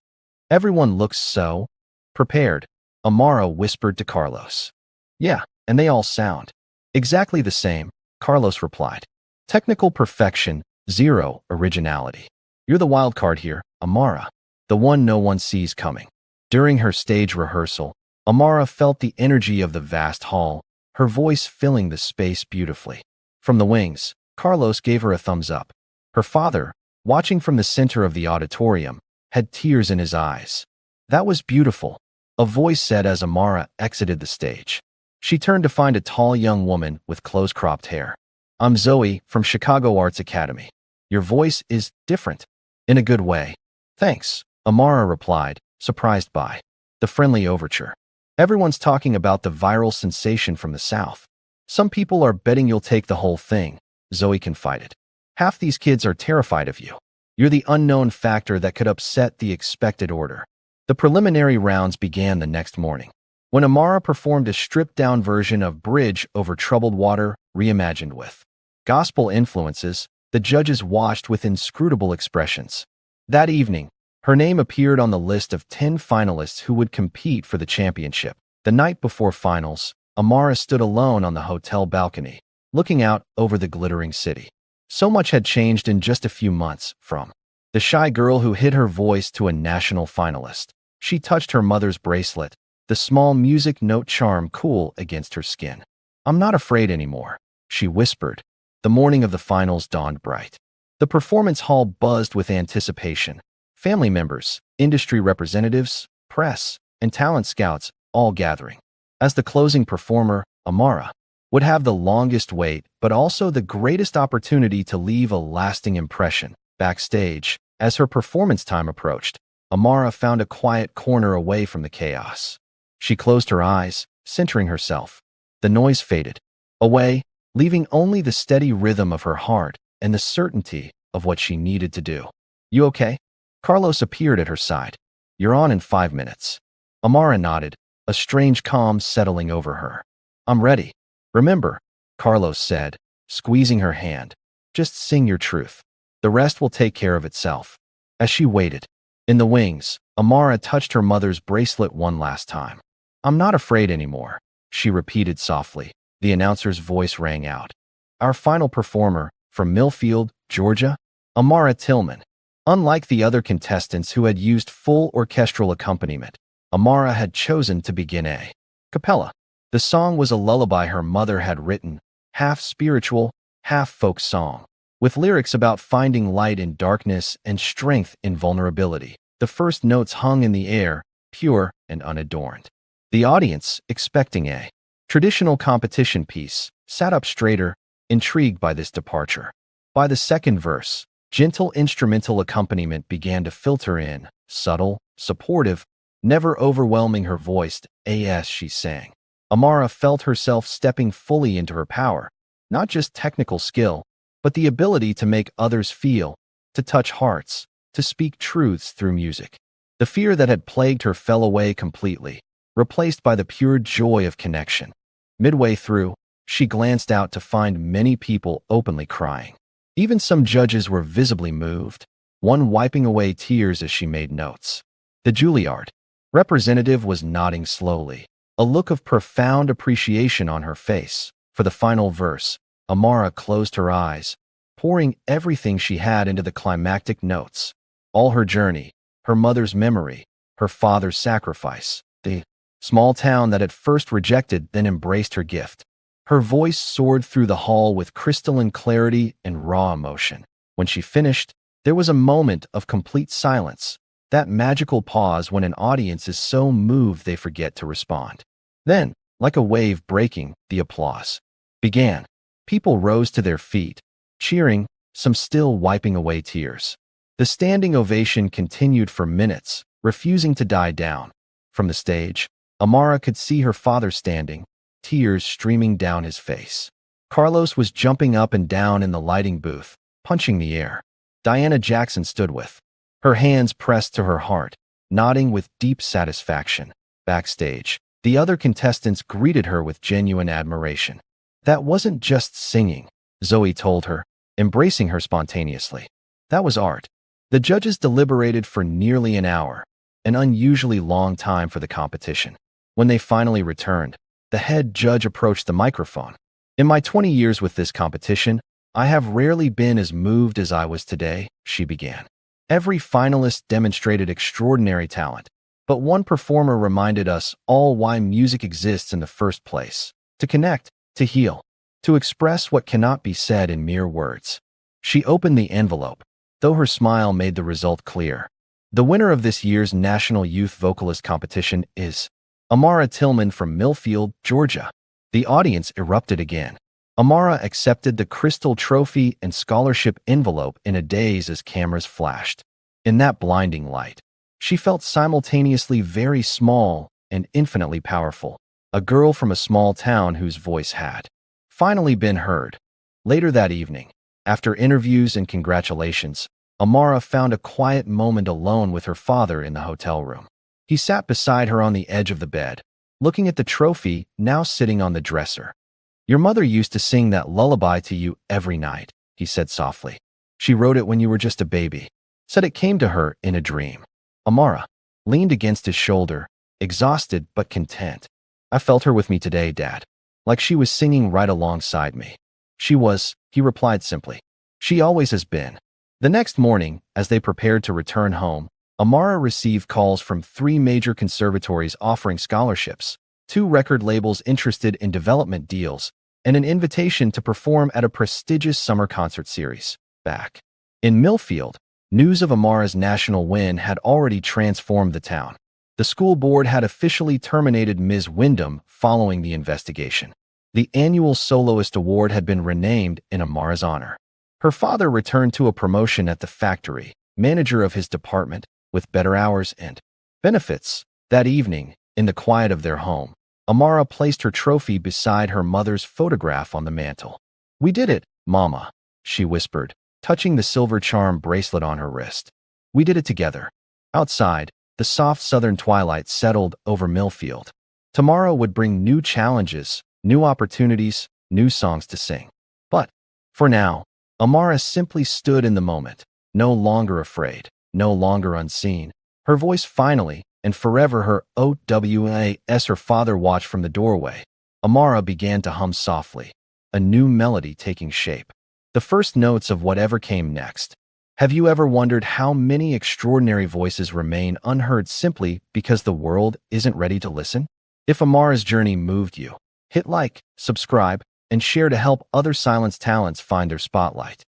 Everyone looks so prepared, Amara whispered to Carlos. Yeah, and they all sound exactly the same, Carlos replied. Technical perfection, zero originality. You're the wild card here, Amara, the one no one sees coming. During her stage rehearsal, Amara felt the energy of the vast hall, her voice filling the space beautifully. From the wings, Carlos gave her a thumbs up. Her father, watching from the center of the auditorium, had tears in his eyes. That was beautiful, a voice said as Amara exited the stage. She turned to find a tall young woman with close-cropped hair. I'm Zoe from Chicago Arts Academy. Your voice is different. In a good way. Thanks, Amara replied, surprised by the friendly overture. Everyone's talking about the viral sensation from the South. Some people are betting you'll take the whole thing, Zoe confided. Half these kids are terrified of you. You're the unknown factor that could upset the expected order. The preliminary rounds began the next morning, when Amara performed a stripped-down version of Bridge Over Troubled Water, reimagined with gospel influences. The judges watched with inscrutable expressions. That evening, her name appeared on the list of 10 finalists who would compete for the championship. The night before finals, Amara stood alone on the hotel balcony, looking out over the glittering city. So much had changed in just a few months, from the shy girl who hid her voice to a national finalist. She touched her mother's bracelet, the small music note charm cool against her skin. I'm not afraid anymore, she whispered. The morning of the finals dawned bright. The performance hall buzzed with anticipation. Family members, industry representatives, press, and talent scouts all gathering. As the closing performer, Amara would have the longest wait, but also the greatest opportunity to leave a lasting impression. Backstage, as her performance time approached, Amara found a quiet corner away from the chaos. She closed her eyes, centering herself. The noise faded away, leaving only the steady rhythm of her heart and the certainty of what she needed to do. You okay? Carlos appeared at her side. You're on in 5 minutes. Amara nodded, a strange calm settling over her. I'm ready. Remember, Carlos said, squeezing her hand. Just sing your truth. The rest will take care of itself. As she waited, in the wings, Amara touched her mother's bracelet one last time. I'm not afraid anymore, she repeated softly. The announcer's voice rang out. Our final performer, from Millfield, Georgia, Amara Tillman. Unlike the other contestants who had used full orchestral accompaniment, Amara had chosen to begin a cappella. The song was a lullaby her mother had written, half spiritual, half folk song, with lyrics about finding light in darkness and strength in vulnerability. The first notes hung in the air, pure and unadorned. The audience, expecting a traditional competition piece, sat up straighter, intrigued by this departure. By the second verse, gentle instrumental accompaniment began to filter in, subtle, supportive, never overwhelming her voice as she sang. Amara felt herself stepping fully into her power, not just technical skill, but the ability to make others feel, to touch hearts, to speak truths through music. The fear that had plagued her fell away completely, replaced by the pure joy of connection. Midway through, she glanced out to find many people openly crying. Even some judges were visibly moved, one wiping away tears as she made notes. The Juilliard representative was nodding slowly, a look of profound appreciation on her face. For the final verse, Amara closed her eyes, pouring everything she had into the climactic notes. All her journey, her mother's memory, her father's sacrifice, the small town that at first rejected then embraced her gift. Her voice soared through the hall with crystalline clarity and raw emotion. When she finished, there was a moment of complete silence, that magical pause when an audience is so moved they forget to respond. Then, like a wave breaking, the applause began. People rose to their feet, cheering, some still wiping away tears. The standing ovation continued for minutes, refusing to die down. From the stage, Amara could see her father standing, tears streaming down his face. Carlos was jumping up and down in the lighting booth, punching the air. Diana Jackson stood with her hands pressed to her heart, nodding with deep satisfaction. Backstage, the other contestants greeted her with genuine admiration. That wasn't just singing, Zoe told her, embracing her spontaneously. That was art. The judges deliberated for nearly an hour, an unusually long time for the competition. When they finally returned, the head judge approached the microphone. In my 20 years with this competition, I have rarely been as moved as I was today, she began. Every finalist demonstrated extraordinary talent, but one performer reminded us all why music exists in the first place: to connect, to heal, to express what cannot be said in mere words. She opened the envelope, though her smile made the result clear. The winner of this year's National Youth Vocalist Competition is Amara Tillman from Millfield, Georgia. The audience erupted again. Amara accepted the crystal trophy and scholarship envelope in a daze as cameras flashed. In that blinding light, she felt simultaneously very small and infinitely powerful, a girl from a small town whose voice had finally been heard. Later that evening, after interviews and congratulations, Amara found a quiet moment alone with her father in the hotel room. He sat beside her on the edge of the bed, looking at the trophy now sitting on the dresser. "Your mother used to sing that lullaby to you every night," he said softly. "She wrote it when you were just a baby. Said it came to her in a dream." Amara leaned against his shoulder, exhausted but content. "I felt her with me today, Dad. Like she was singing right alongside me." "She was," he replied simply. "She always has been." The next morning, as they prepared to return home, Amara received calls from 3 major conservatories offering scholarships, 2 record labels interested in development deals, and an invitation to perform at a prestigious summer concert series. Back in Millfield, news of Amara's national win had already transformed the town. The school board had officially terminated Ms. Wyndham following the investigation. The annual Soloist Award had been renamed in Amara's honor. Her father returned to a promotion at the factory, manager of his department, with better hours and benefits. That evening, in the quiet of their home, Amara placed her trophy beside her mother's photograph on the mantel. "We did it, Mama," she whispered, touching the silver charm bracelet on her wrist. "We did it together." Outside, the soft southern twilight settled over Millfield. Tomorrow would bring new challenges, new opportunities, new songs to sing. But, for now, Amara simply stood in the moment, no longer afraid, no longer unseen. Her voice finally, and forever her OWAS. Her father watched from the doorway. Amara began to hum softly, a new melody taking shape. The first notes of whatever came next. Have you ever wondered how many extraordinary voices remain unheard simply because the world isn't ready to listen? If Amara's journey moved you, hit like, subscribe, and share to help other silenced talents find their spotlight.